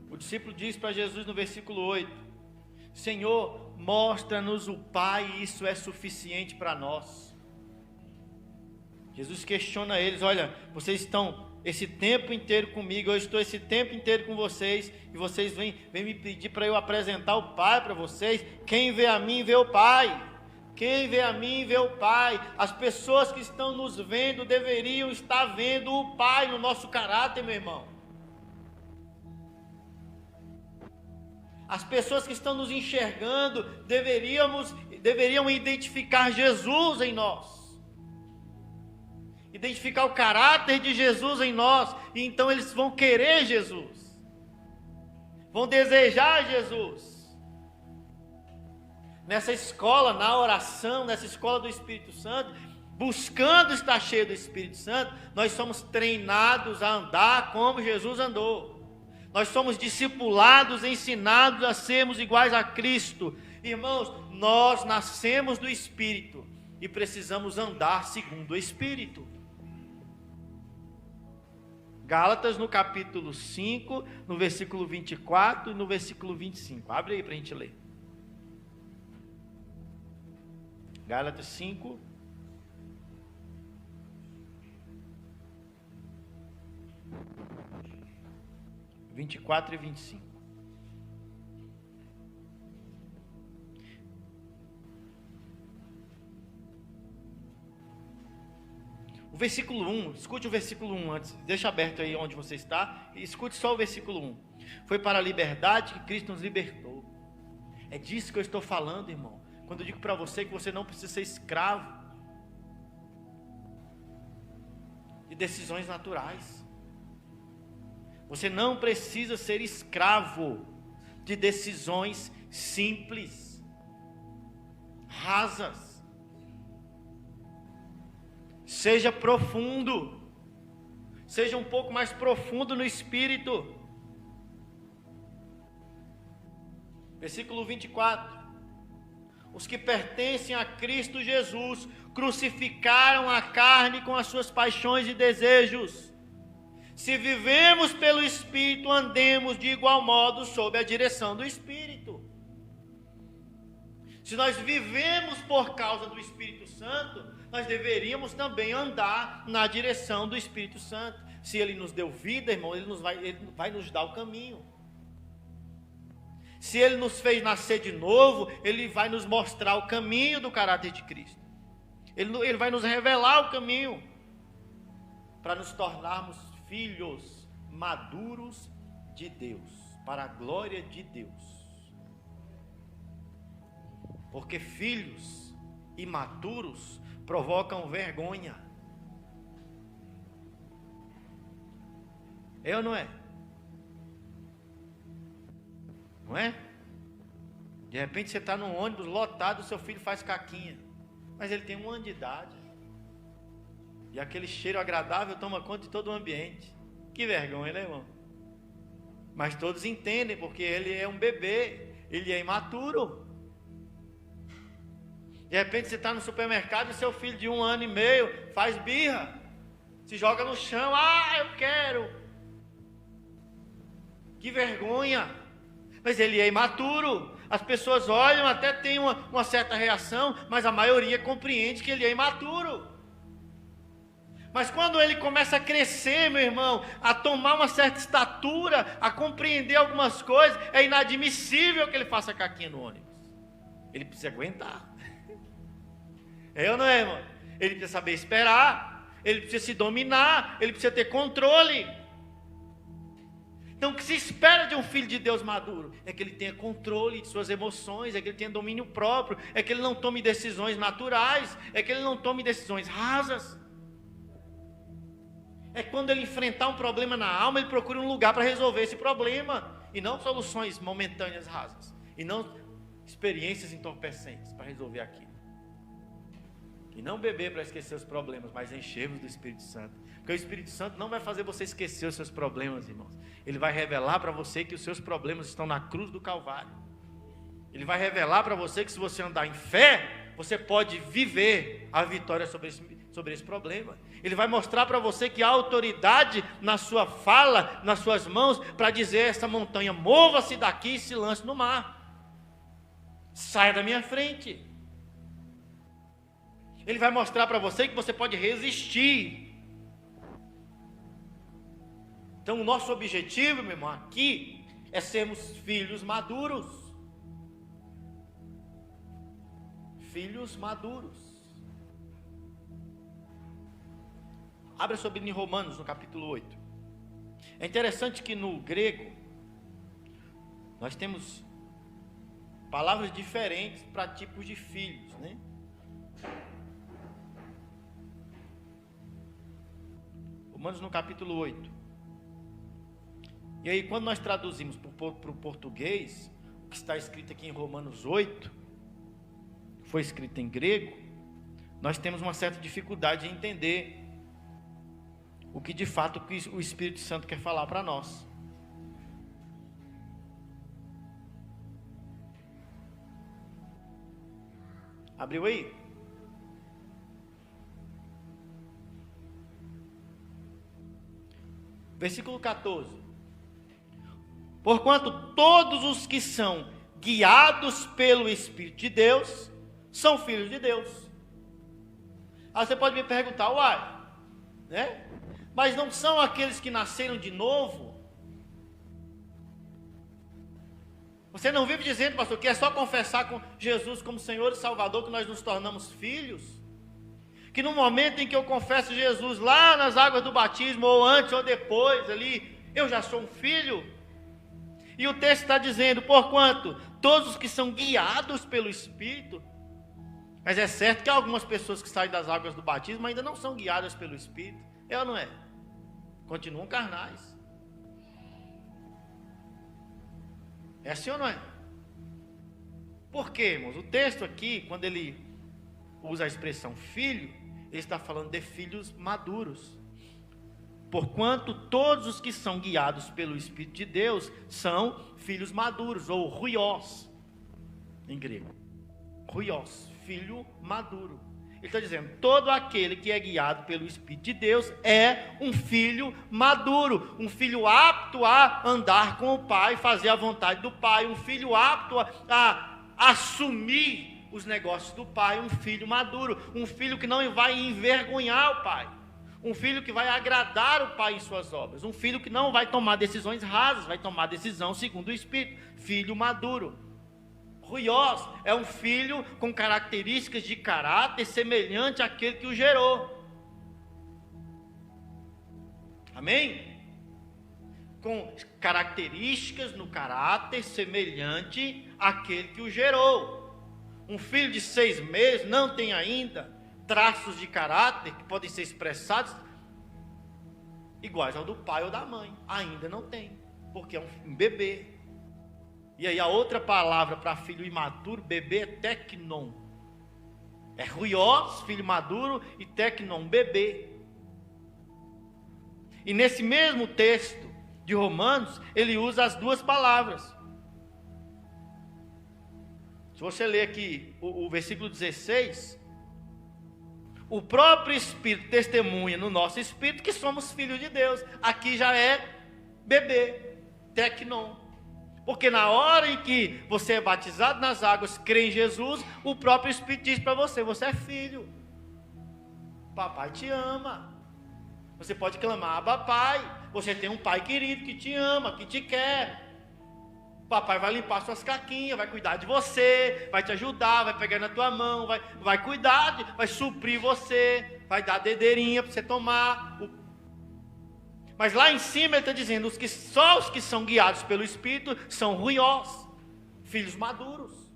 O discípulo diz para Jesus no versículo 8: Senhor, mostra-nos o Pai e isso é suficiente para nós. Jesus questiona eles: olha, vocês estão esse tempo inteiro comigo, eu estou esse tempo inteiro com vocês, e vocês vêm me pedir para eu apresentar o Pai para vocês. Quem vê a mim, vê o Pai. Quem vê a mim, vê o Pai. As pessoas que estão nos vendo deveriam estar vendo o Pai no nosso caráter, meu irmão. As pessoas que estão nos enxergando deveriam identificar Jesus em nós. Identificar o caráter de Jesus em nós, e então eles vão querer Jesus, vão desejar Jesus. Nessa escola, na oração, nessa escola do Espírito Santo, buscando estar cheio do Espírito Santo, nós somos treinados a andar como Jesus andou. Nós somos discipulados, ensinados a sermos iguais a Cristo. Irmãos, nós nascemos do Espírito e precisamos andar segundo o Espírito. Gálatas, no capítulo 5, no versículo 24 e no versículo 25. Abre aí para a gente ler. Gálatas 5. (24) 24 e 25. O versículo 1, escute o versículo 1 antes, deixa aberto aí onde você está, e escute só o versículo 1. Foi para a liberdade que Cristo nos libertou. É disso que eu estou falando, irmão. Quando eu digo para você que você não precisa ser escravo de decisões naturais. Você não precisa ser escravo de decisões simples, rasas. Seja profundo, seja um pouco mais profundo no Espírito. Versículo 24. Os que pertencem a Cristo Jesus crucificaram a carne com as suas paixões e desejos. Se vivemos pelo Espírito, andemos de igual modo sob a direção do Espírito. Se nós vivemos por causa do Espírito Santo, nós deveríamos também andar na direção do Espírito Santo. Se Ele nos deu vida, irmão, Ele vai nos dar o caminho. Se Ele nos fez nascer de novo, Ele vai nos mostrar o caminho do caráter de Cristo. Ele vai nos revelar o caminho para nos tornarmos filhos maduros de Deus, para a glória de Deus. Porque filhos imaturos provocam vergonha. É ou não é? Não é? De repente você está num ônibus lotado, seu filho faz caquinha, mas ele tem 1 ano de idade, e aquele cheiro agradável toma conta de todo o ambiente. Que vergonha, né, irmão? Mas todos entendem, porque ele é um bebê, ele é imaturo. De repente você está no supermercado e seu filho de 1 ano e meio faz birra, se joga no chão: ah, eu quero. Que vergonha. Mas ele é imaturo. As pessoas olham, até tem uma certa reação, mas a maioria compreende que ele é imaturo. Mas quando ele começa a crescer, meu irmão, a tomar uma certa estatura, a compreender algumas coisas, é inadmissível que ele faça caquinha no ônibus. Ele precisa aguentar. É ou não é, irmão? Ele precisa saber esperar, ele precisa se dominar, ele precisa ter controle. Então o que se espera de um filho de Deus maduro é que ele tenha controle de suas emoções, é que ele tenha domínio próprio, é que ele não tome decisões naturais, é que ele não tome decisões rasas. É quando ele enfrentar um problema na alma, ele procura um lugar para resolver esse problema, e não soluções momentâneas rasas, e não experiências entorpecentes para resolver aquilo. E não beber para esquecer os problemas, mas encher-vos do Espírito Santo. Porque o Espírito Santo não vai fazer você esquecer os seus problemas, irmãos. Ele vai revelar para você que os seus problemas estão na cruz do Calvário. Ele vai revelar para você que se você andar em fé, você pode viver a vitória sobre esse problema. Ele vai mostrar para você que há autoridade na sua fala, nas suas mãos, para dizer: essa montanha, mova-se daqui e se lance no mar. Saia da minha frente. Ele vai mostrar para você que você pode resistir. Então o nosso objetivo, meu irmão, aqui é sermos filhos maduros. Filhos maduros. Abra sua Bíblia em Romanos, no capítulo 8. É interessante que no grego, nós temos palavras diferentes para tipos de filhos, né? Romanos no capítulo 8. E aí, quando nós traduzimos para o português, o que está escrito aqui em Romanos 8, foi escrito em grego, nós temos uma certa dificuldade em entender o que de fato o Espírito Santo quer falar para nós. Abriu aí? Versículo 14. Porquanto todos os que são guiados pelo Espírito de Deus são filhos de Deus. Aí você pode me perguntar, uai, né? Mas não são aqueles que nasceram de novo? Você não vive dizendo, pastor, que é só confessar com Jesus como Senhor e Salvador que nós nos tornamos filhos? Que no momento em que eu confesso Jesus lá nas águas do batismo, ou antes ou depois ali, eu já sou um filho? E o texto está dizendo, porquanto todos os que são guiados pelo Espírito. Mas é certo que algumas pessoas que saem das águas do batismo ainda não são guiadas pelo Espírito. É ou não é? Continuam carnais. É assim ou não é? Por quê, irmãos? O texto aqui, quando ele usa a expressão filho, ele está falando de filhos maduros. Porquanto todos os que são guiados pelo Espírito de Deus são filhos maduros, ou ruiós, em grego. Ruiós, filho maduro. Ele está dizendo, todo aquele que é guiado pelo Espírito de Deus é um filho maduro, um filho apto a andar com o Pai, fazer a vontade do Pai, um filho apto a assumir os negócios do Pai, um filho maduro, um filho que não vai envergonhar o Pai, um filho que vai agradar o Pai em suas obras, um filho que não vai tomar decisões rasas, vai tomar decisão segundo o Espírito, filho maduro. Ruiós é um filho com características de caráter semelhante àquele que o gerou. Amém? Com características no caráter semelhante àquele que o gerou. Um filho de 6 meses não tem ainda traços de caráter que podem ser expressados iguais ao do pai ou da mãe. Ainda não tem, porque é um bebê. E aí a outra palavra para filho imaturo, bebê, é teknon. É ruiós, filho maduro, e teknon, bebê. E nesse mesmo texto de Romanos, ele usa as duas palavras. Se você ler aqui o versículo 16, o próprio Espírito testemunha no nosso Espírito que somos filhos de Deus. Aqui já é bebê, teknon. Porque na hora em que você é batizado nas águas, crê em Jesus, o próprio Espírito diz para você, você é filho. Papai te ama. Você pode clamar, Abba Pai. Você tem um pai querido que te ama, que te quer. Papai vai limpar suas caquinhas, vai cuidar de você, vai te ajudar, vai pegar na tua mão, vai cuidar, vai suprir você, vai dar dedeirinha para você tomar. Mas lá em cima ele está dizendo, só os que são guiados pelo Espírito são ruiós, filhos maduros.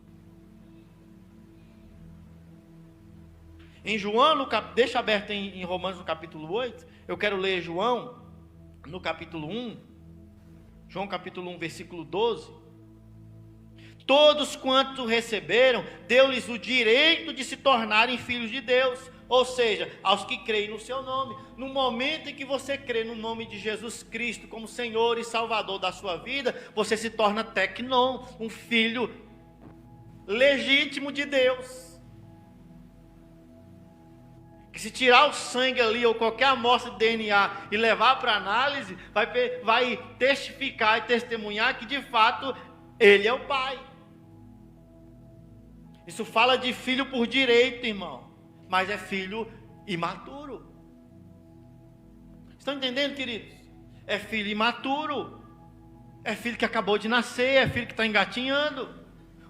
Em João, deixa aberto em Romanos no capítulo 8, eu quero ler João no capítulo 1, João capítulo 1, versículo 12. Todos quantos receberam, deu-lhes o direito de se tornarem filhos de Deus, ou seja, aos que creem no seu nome. No momento em que você crê no nome de Jesus Cristo como Senhor e Salvador da sua vida, você se torna teknon, um filho legítimo de Deus. Que se tirar o sangue ali ou qualquer amostra de DNA e levar para análise, vai testificar e testemunhar que de fato ele é o Pai. Isso fala de filho por direito, irmão, mas é filho imaturo. Estão entendendo, queridos? É filho imaturo, é filho que acabou de nascer, é filho que está engatinhando.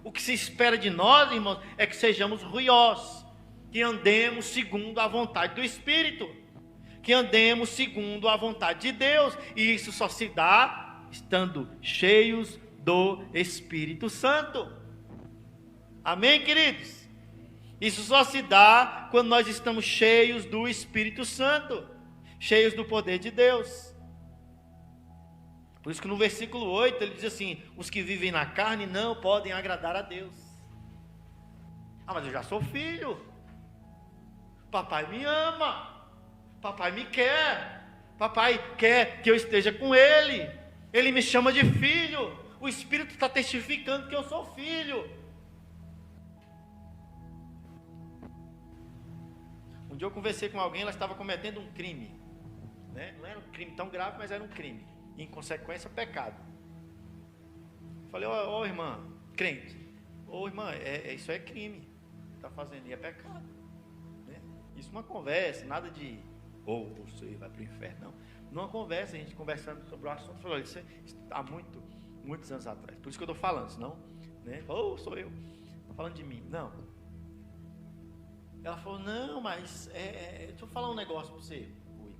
O que se espera de nós, irmãos, é que sejamos ruiós, que andemos segundo a vontade do Espírito, que andemos segundo a vontade de Deus, e isso só se dá estando cheios do Espírito Santo. Amém, queridos? Isso só se dá quando nós estamos cheios do Espírito Santo, cheios do poder de Deus. Por isso que no versículo 8 ele diz assim: os que vivem na carne não podem agradar a Deus. Ah, mas eu já sou filho. Papai me ama. Papai me quer. Papai quer que eu esteja com Ele. Ele me chama de filho. O Espírito está testificando que eu sou filho. Um dia eu conversei com alguém, ela estava cometendo um crime, né? Não era um crime tão grave, mas era um crime. E, em consequência, pecado. Falei: ó irmã, crente, ô irmã, isso é crime, está fazendo, e é pecado, né? Isso uma conversa, nada de você vai para o inferno, não. Numa conversa, a gente conversando sobre o assunto, falou: isso há muitos anos atrás, por isso que eu estou falando, senão, né? Sou eu, estou falando de mim, não. Ela falou: não, mas deixa eu falar um negócio para você, William.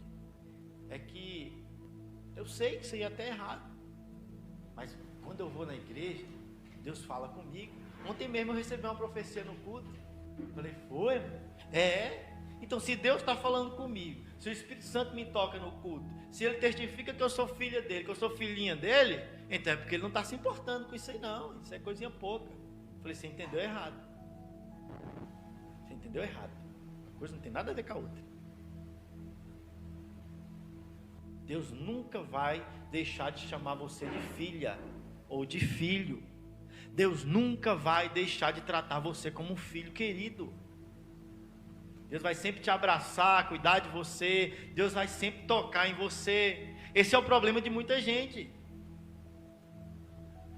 É que eu sei que isso aí é até errado, mas quando eu vou na igreja, Deus fala comigo. Ontem mesmo eu recebi uma profecia no culto. Eu falei: foi? Então, se Deus está falando comigo, se o Espírito Santo me toca no culto, se Ele testifica que eu sou filha dele, que eu sou filhinha dele, então é porque Ele não está se importando com isso aí não. Isso é coisinha pouca. Eu falei: você entendeu errado. Você entendeu errado. A coisa não tem nada a ver com a outra. Deus nunca vai deixar de chamar você de filha ou de filho. Deus nunca vai deixar de tratar você como um filho querido. Deus vai sempre te abraçar, cuidar de você. Deus vai sempre tocar em você. Esse é o problema de muita gente.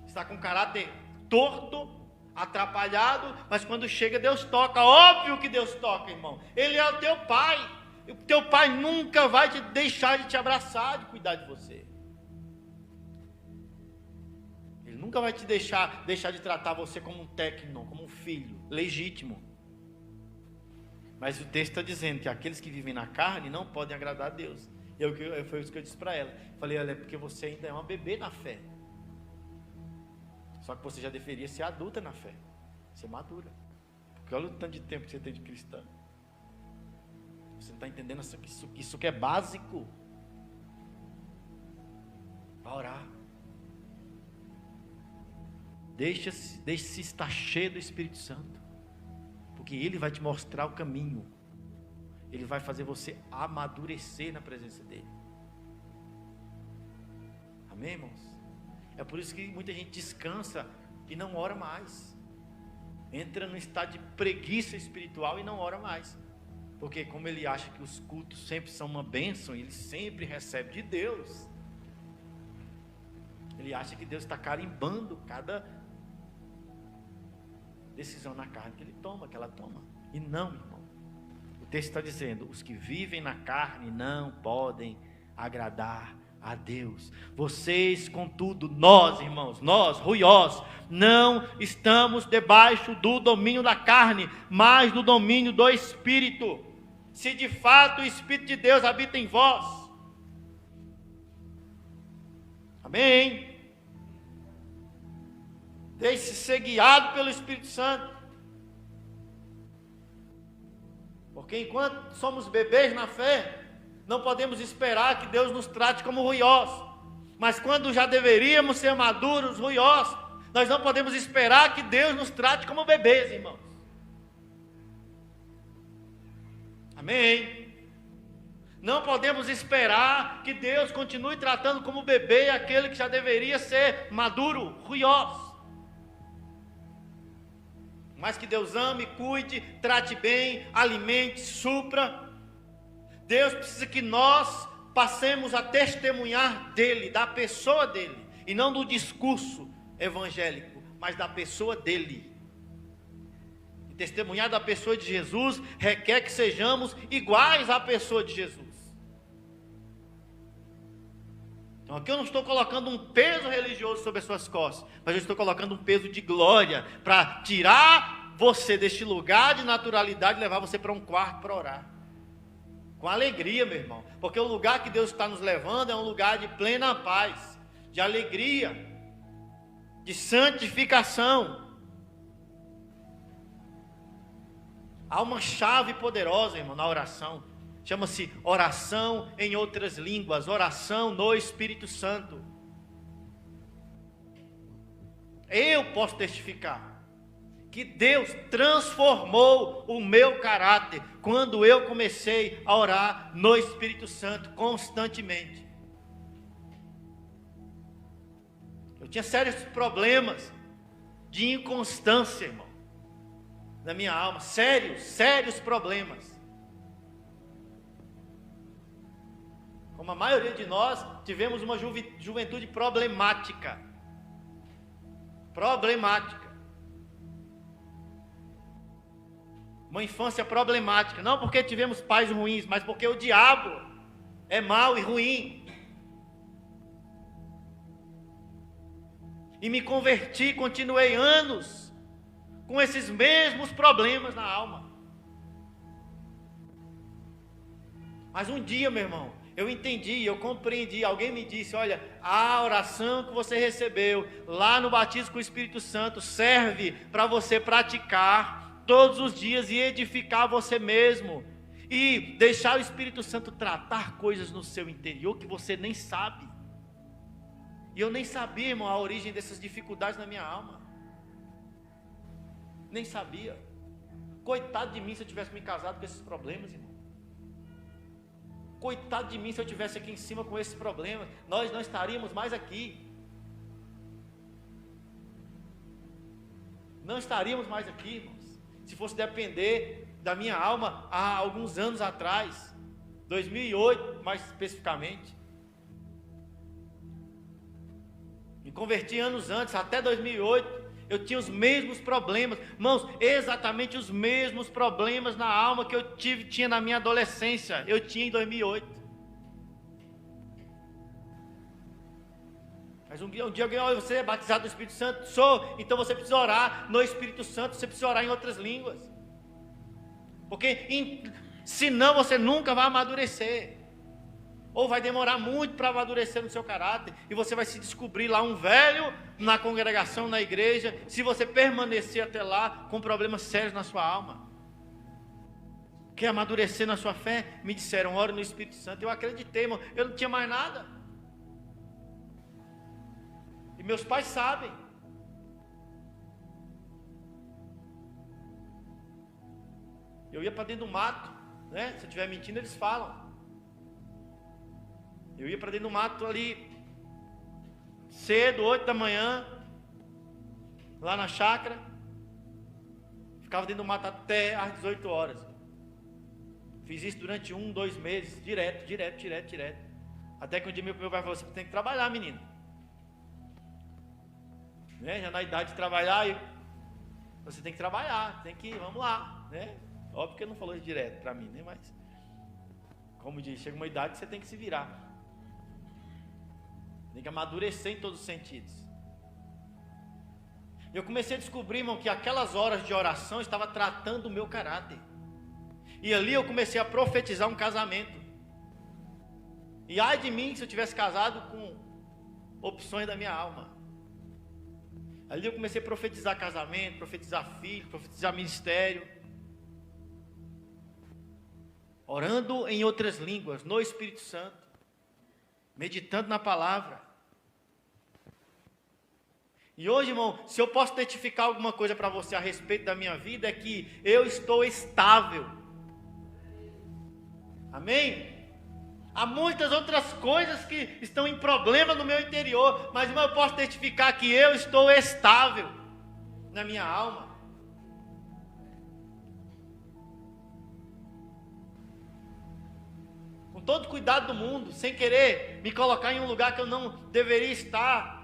Está com caráter torto, atrapalhado, mas quando chega Deus toca. Óbvio que Deus toca, irmão. Ele é o teu pai. O teu pai nunca vai te deixar de te abraçar, de cuidar de você. Ele nunca vai te deixar de tratar você como um técnico, como um filho legítimo. Mas o texto está dizendo que aqueles que vivem na carne não podem agradar a Deus. Foi isso que eu disse para ela. Falei: olha, é porque você ainda é uma bebê na fé. Só que você já deveria ser adulta na fé, ser madura. Porque olha o tanto de tempo que você tem de cristã. Você não está entendendo isso que é básico. Para orar. Deixe-se estar cheio do Espírito Santo. Porque Ele vai te mostrar o caminho. Ele vai fazer você amadurecer na presença dEle. Amém, irmãos? É por isso que muita gente descansa e não ora mais. Entra num estado de preguiça espiritual e não ora mais. Porque como ele acha que os cultos sempre são uma bênção, ele sempre recebe de Deus. Ele acha que Deus está carimbando cada decisão na carne que ele toma, que ela toma. E não, irmão. O texto está dizendo: os que vivem na carne não podem agradar a Deus. Vocês, contudo, nós, irmãos, nós, ruiós, não estamos debaixo do domínio da carne, mas do domínio do Espírito. Se de fato o Espírito de Deus habita em vós. Amém? Deixe-se ser guiado pelo Espírito Santo. Porque enquanto somos bebês na fé, não podemos esperar que Deus nos trate como ruiós. Mas quando já deveríamos ser maduros, ruiós, nós não podemos esperar que Deus nos trate como bebês, irmãos. Amém? Não podemos esperar que Deus continue tratando como bebê aquele que já deveria ser maduro, ruiós. Mas que Deus ame, cuide, trate bem, alimente, supra. Deus precisa que nós passemos a testemunhar dele, da pessoa dele, e não do discurso evangélico, mas da pessoa dele. Testemunhar da pessoa de Jesus requer que sejamos iguais à pessoa de Jesus. Então aqui eu não estou colocando um peso religioso sobre as suas costas, mas eu estou colocando um peso de glória para tirar você deste lugar de naturalidade e levar você para um quarto para orar. Com alegria, meu irmão, porque o lugar que Deus está nos levando é um lugar de plena paz, de alegria, de santificação. Há uma chave poderosa, irmão, na oração. Chama-se oração em outras línguas, oração no Espírito Santo. Eu posso testificar que Deus transformou o meu caráter quando eu comecei a orar no Espírito Santo constantemente. Eu tinha sérios problemas de inconstância, irmão, na minha alma, sérios problemas. Como a maioria de nós, tivemos uma juventude problemática. Uma infância problemática. Não porque tivemos pais ruins, mas porque o diabo é mau e ruim. E me converti, continuei anos com esses mesmos problemas na alma. Mas um dia, meu irmão, eu entendi, eu compreendi. Alguém me disse: olha, a oração que você recebeu lá no batismo com o Espírito Santo serve para você praticar todos os dias e edificar você mesmo, e deixar o Espírito Santo tratar coisas no seu interior que você nem sabe. E eu nem sabia, irmão, a origem dessas dificuldades na minha alma. Nem sabia. Coitado de mim se eu tivesse me casado com esses problemas, irmão. Coitado de mim se eu estivesse aqui em cima com esses problemas. Nós não estaríamos mais aqui. Não estaríamos mais aqui, irmãos, se fosse depender da minha alma há alguns anos atrás. 2008, mais especificamente. Me converti anos antes, até 2008. Eu tinha os mesmos problemas, irmãos, exatamente os mesmos problemas na alma que eu tinha na minha adolescência, eu tinha em 2008. Mas um dia alguém olha, você é batizado no Espírito Santo? Sou. Então você precisa orar no Espírito Santo, você precisa orar em outras línguas, porque senão você nunca vai amadurecer, ou vai demorar muito para amadurecer no seu caráter, e você vai se descobrir lá um velho na congregação, na igreja, se você permanecer até lá com problemas sérios na sua alma. Quer amadurecer na sua fé? Me disseram, ore no Espírito Santo. Eu acreditei, irmão, eu não tinha mais nada. E meus pais sabem. Eu ia para dentro do mato, né? Se eu estiver mentindo, eles falam. Eu ia para dentro do mato ali, cedo, 8 da manhã, lá na chácara. Ficava dentro do mato até às 18 horas. Fiz isso durante 1, 2 meses, direto. Até que um dia meu pai falou: você tem que trabalhar, menino. Né? Já na idade de trabalhar, você tem que trabalhar, vamos lá. Né? Óbvio que ele não falou isso direto para mim, né? Mas, como diz, chega uma idade que você tem que se virar. Tem que amadurecer em todos os sentidos. Eu comecei a descobrir, irmão, que aquelas horas de oração estava tratando o meu caráter. E ali eu comecei a profetizar um casamento. E ai de mim se eu tivesse casado com opções da minha alma. Ali eu comecei a profetizar casamento, profetizar filho, profetizar ministério. Orando em outras línguas, no Espírito Santo. Meditando na palavra. E hoje, irmão, se eu posso testificar alguma coisa para você a respeito da minha vida, é que eu estou estável. Amém? Há muitas outras coisas que estão em problema no meu interior, mas, irmão, eu posso testificar que eu estou estável na minha alma. Com todo cuidado do mundo, sem querer me colocar em um lugar que eu não deveria estar.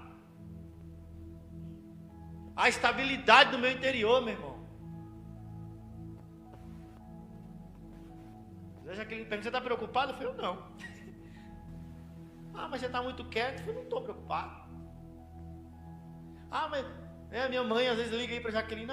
A estabilidade do meu interior, meu irmão. A Jaqueline pergunta, você está preocupado? Eu falei, eu não. Ah, mas você está muito quieto? Eu falei, não estou preocupado. Ah, mas minha mãe às vezes liga aí para a Jaqueline,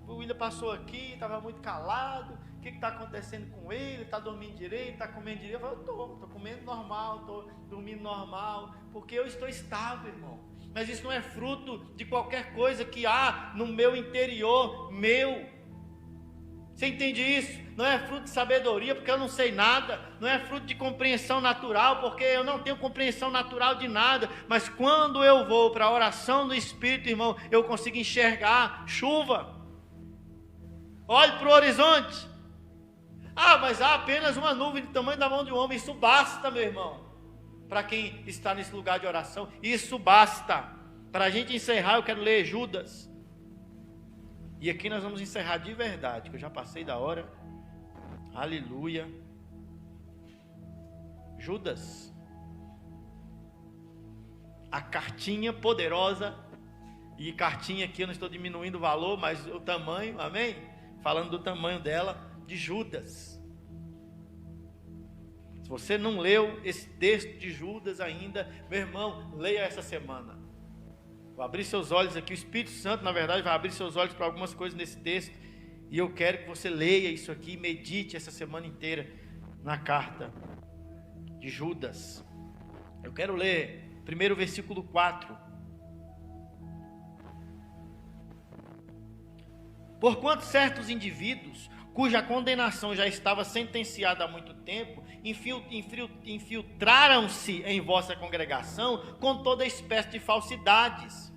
o William passou aqui, estava muito calado, o que está acontecendo com ele? Está dormindo direito, está comendo direito? Eu falei, estou comendo normal, estou dormindo normal, porque eu estou estável, irmão. Mas isso não é fruto de qualquer coisa que há no meu interior, meu. Você entende isso? Não é fruto de sabedoria, porque eu não sei nada. Não é fruto de compreensão natural, porque eu não tenho compreensão natural de nada. Mas quando eu vou para a oração do Espírito, irmão, eu consigo enxergar chuva. Olhe para o horizonte. Mas há apenas uma nuvem do tamanho da mão de um homem. Isso basta, meu irmão. Para quem está nesse lugar de oração, isso basta. Para a gente encerrar, eu quero ler Judas. E aqui nós vamos encerrar de verdade, que eu já passei da hora. Aleluia. Judas. A cartinha poderosa. E cartinha aqui eu não estou diminuindo o valor, mas o tamanho, amém? Falando do tamanho dela, de Judas. Se você não leu esse texto de Judas ainda, meu irmão, leia essa semana. Vou abrir seus olhos aqui, o Espírito Santo, na verdade, vai abrir seus olhos para algumas coisas nesse texto, e eu quero que você leia isso aqui, medite essa semana inteira na carta de Judas. Eu quero ler primeiro o versículo 4. Porquanto certos indivíduos, cuja condenação já estava sentenciada há muito tempo, infiltraram-se em vossa congregação com toda espécie de falsidades.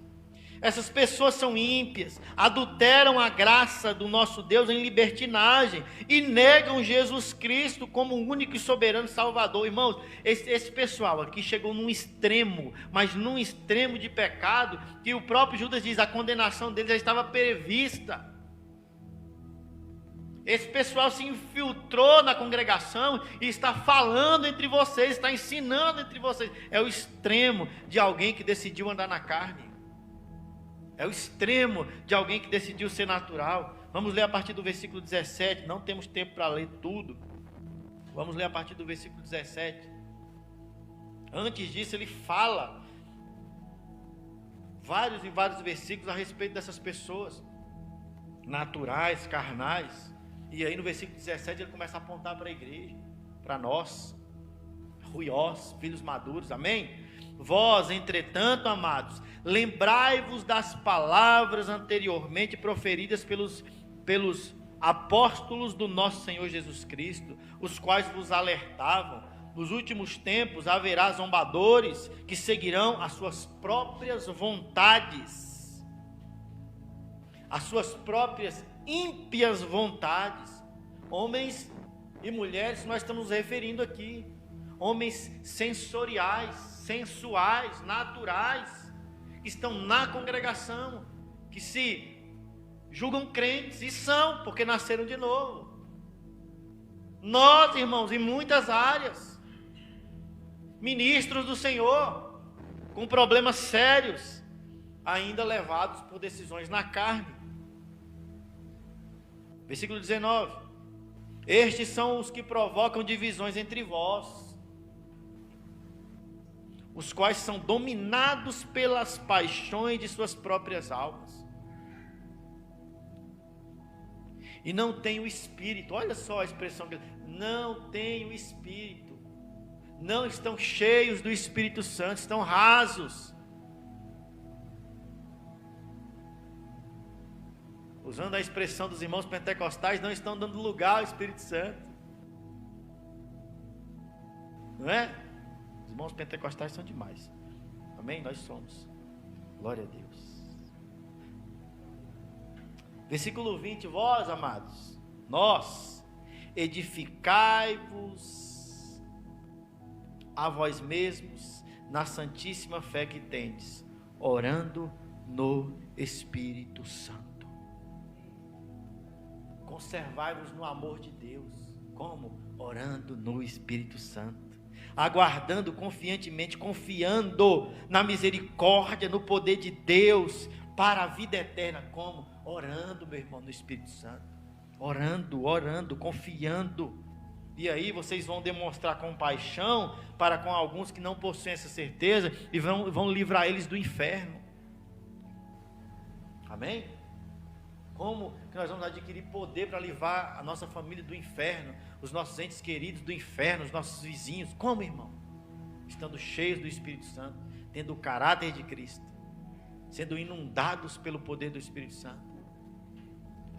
Essas pessoas são ímpias, adulteram a graça do nosso Deus em libertinagem e negam Jesus Cristo como o único e soberano Salvador. Irmãos, esse pessoal aqui chegou num extremo, mas num extremo de pecado, que o próprio Judas diz, a condenação deles já estava prevista. Esse pessoal se infiltrou na congregação e está falando entre vocês, está ensinando entre vocês. É o extremo de alguém que decidiu andar na carne. É o extremo de alguém que decidiu ser natural. Vamos ler a partir do versículo 17. Não temos tempo para ler tudo. Vamos ler a partir do versículo 17. Antes disso, ele fala vários e vários versículos a respeito dessas pessoas naturais, carnais. E aí no versículo 17 ele começa a apontar para a igreja, para nós, ruiós, filhos maduros, amém? Vós, entretanto, amados, lembrai-vos das palavras anteriormente proferidas pelos apóstolos do nosso Senhor Jesus Cristo, os quais vos alertavam: nos últimos tempos haverá zombadores que seguirão as suas próprias vontades, as suas próprias ímpias vontades. Homens e mulheres, nós estamos nos referindo aqui, homens sensoriais, sensuais, naturais, que estão na congregação, que se julgam crentes, e são, porque nasceram de novo. Nós, irmãos, em muitas áreas, ministros do Senhor, com problemas sérios, ainda levados por decisões na carne. Versículo 19: estes são os que provocam divisões entre vós, os quais são dominados pelas paixões de suas próprias almas, e não têm o Espírito. Olha só a expressão, não têm o Espírito, não estão cheios do Espírito Santo, estão rasos. Usando a expressão dos irmãos pentecostais, não estão dando lugar ao Espírito Santo. Não é? Os irmãos pentecostais são demais. Amém? Nós somos. Glória a Deus. Versículo 20: vós, amados, nós, edificai-vos a vós mesmos na santíssima fé que tendes, orando no Espírito Santo. Conservai-vos no amor de Deus. Como? Orando no Espírito Santo, aguardando confiantemente, confiando na misericórdia, no poder de Deus para a vida eterna. Como? Orando, meu irmão, no Espírito Santo. Orando, confiando. E aí vocês vão demonstrar compaixão para com alguns que não possuem essa certeza e vão livrar eles do inferno. Amém? Como que nós vamos adquirir poder para livrar a nossa família do inferno, os nossos entes queridos do inferno, os nossos vizinhos? Como, irmão? Estando cheios do Espírito Santo, tendo o caráter de Cristo, sendo inundados pelo poder do Espírito Santo.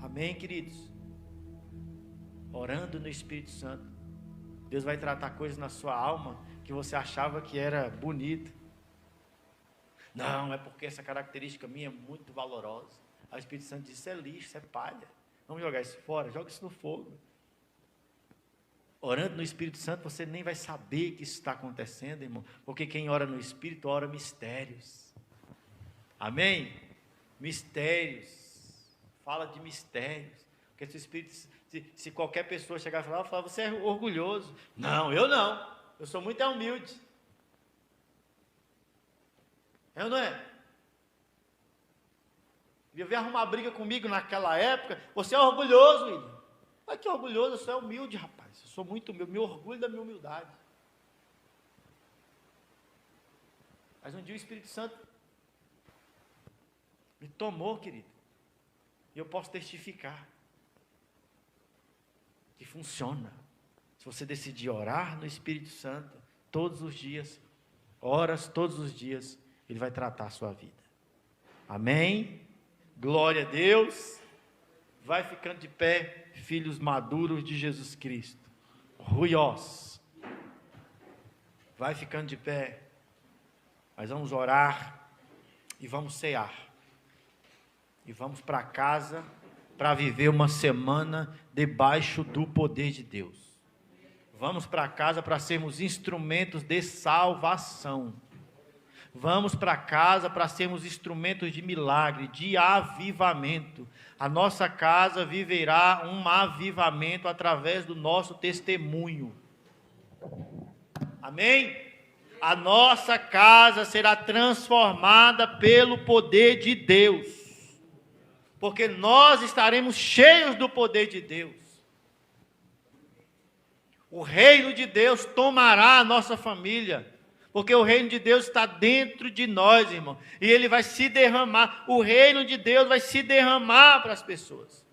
Amém, queridos? Orando no Espírito Santo, Deus vai tratar coisas na sua alma que você achava que era bonita. Não, é porque essa característica minha é muito valorosa. Aí o Espírito Santo diz: isso é lixo, isso é palha. Vamos jogar isso fora, joga isso no fogo. Orando no Espírito Santo, você nem vai saber que isso está acontecendo, irmão. Porque quem ora no Espírito, ora mistérios. Amém? Mistérios. Fala de mistérios. Porque se o Espírito, se qualquer pessoa chegar e falar, você é orgulhoso. Não, eu não. Eu sou muito humilde. É ou não é? Ele veio arrumar briga comigo naquela época. Você é orgulhoso, William. Mas que orgulhoso, eu sou humilde, rapaz. Eu sou muito humilde, me orgulho da minha humildade. Mas um dia o Espírito Santo me tomou, querido. E eu posso testificar que funciona. Se você decidir orar no Espírito Santo todos os dias, horas todos os dias, Ele vai tratar a sua vida. Amém? Glória a Deus. Vai ficando de pé, filhos maduros de Jesus Cristo. Ruiós. Vai ficando de pé. Nós vamos orar e vamos cear. E vamos para casa para viver uma semana debaixo do poder de Deus. Vamos para casa para sermos instrumentos de salvação. Vamos para casa para sermos instrumentos de milagre, de avivamento. A nossa casa viverá um avivamento através do nosso testemunho. Amém? A nossa casa será transformada pelo poder de Deus. Porque nós estaremos cheios do poder de Deus. O reino de Deus tomará a nossa família. Porque o reino de Deus está dentro de nós, irmão. E ele vai se derramar. O reino de Deus vai se derramar para as pessoas.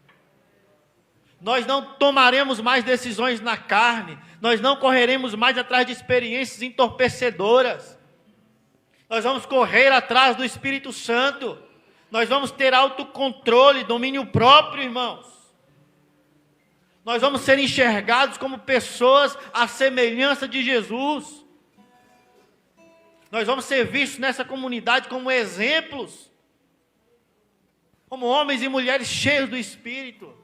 Nós não tomaremos mais decisões na carne. Nós não correremos mais atrás de experiências entorpecedoras. Nós vamos correr atrás do Espírito Santo. Nós vamos ter autocontrole, domínio próprio, irmãos. Nós vamos ser enxergados como pessoas à semelhança de Jesus. Nós vamos ser vistos nessa comunidade como exemplos, como homens e mulheres cheios do Espírito.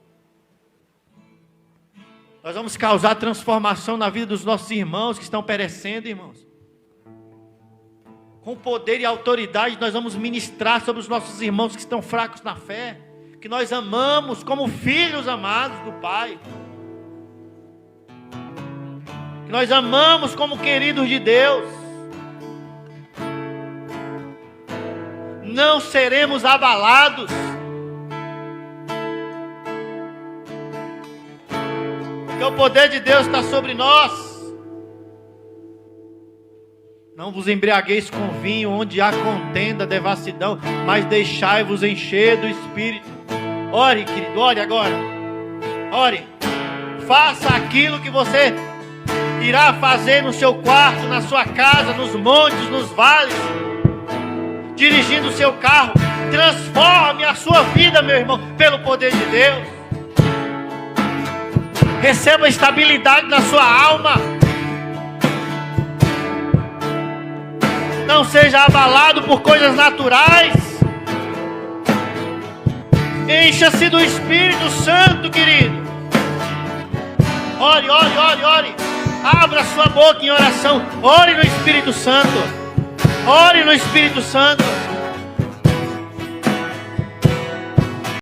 Nós vamos causar transformação na vida dos nossos irmãos que estão perecendo, irmãos. Com poder e autoridade nós vamos ministrar sobre os nossos irmãos que estão fracos na fé, que nós amamos como filhos amados do Pai, que nós amamos como queridos de Deus. Não seremos abalados. Porque o poder de Deus está sobre nós. Não vos embriagueis com vinho, onde há contenda, devassidão, mas deixai-vos encher do Espírito. Ore, querido, ore agora. Ore. Faça aquilo que você irá fazer no seu quarto, na sua casa, nos montes, nos vales, dirigindo o seu carro. Transforme a sua vida, meu irmão, pelo poder de Deus. Receba estabilidade na sua alma. Não seja abalado por coisas naturais. Encha-se do Espírito Santo, querido. Ore, ore, ore, ore. Abra sua boca em oração. Ore no Espírito Santo. Ore no Espírito Santo.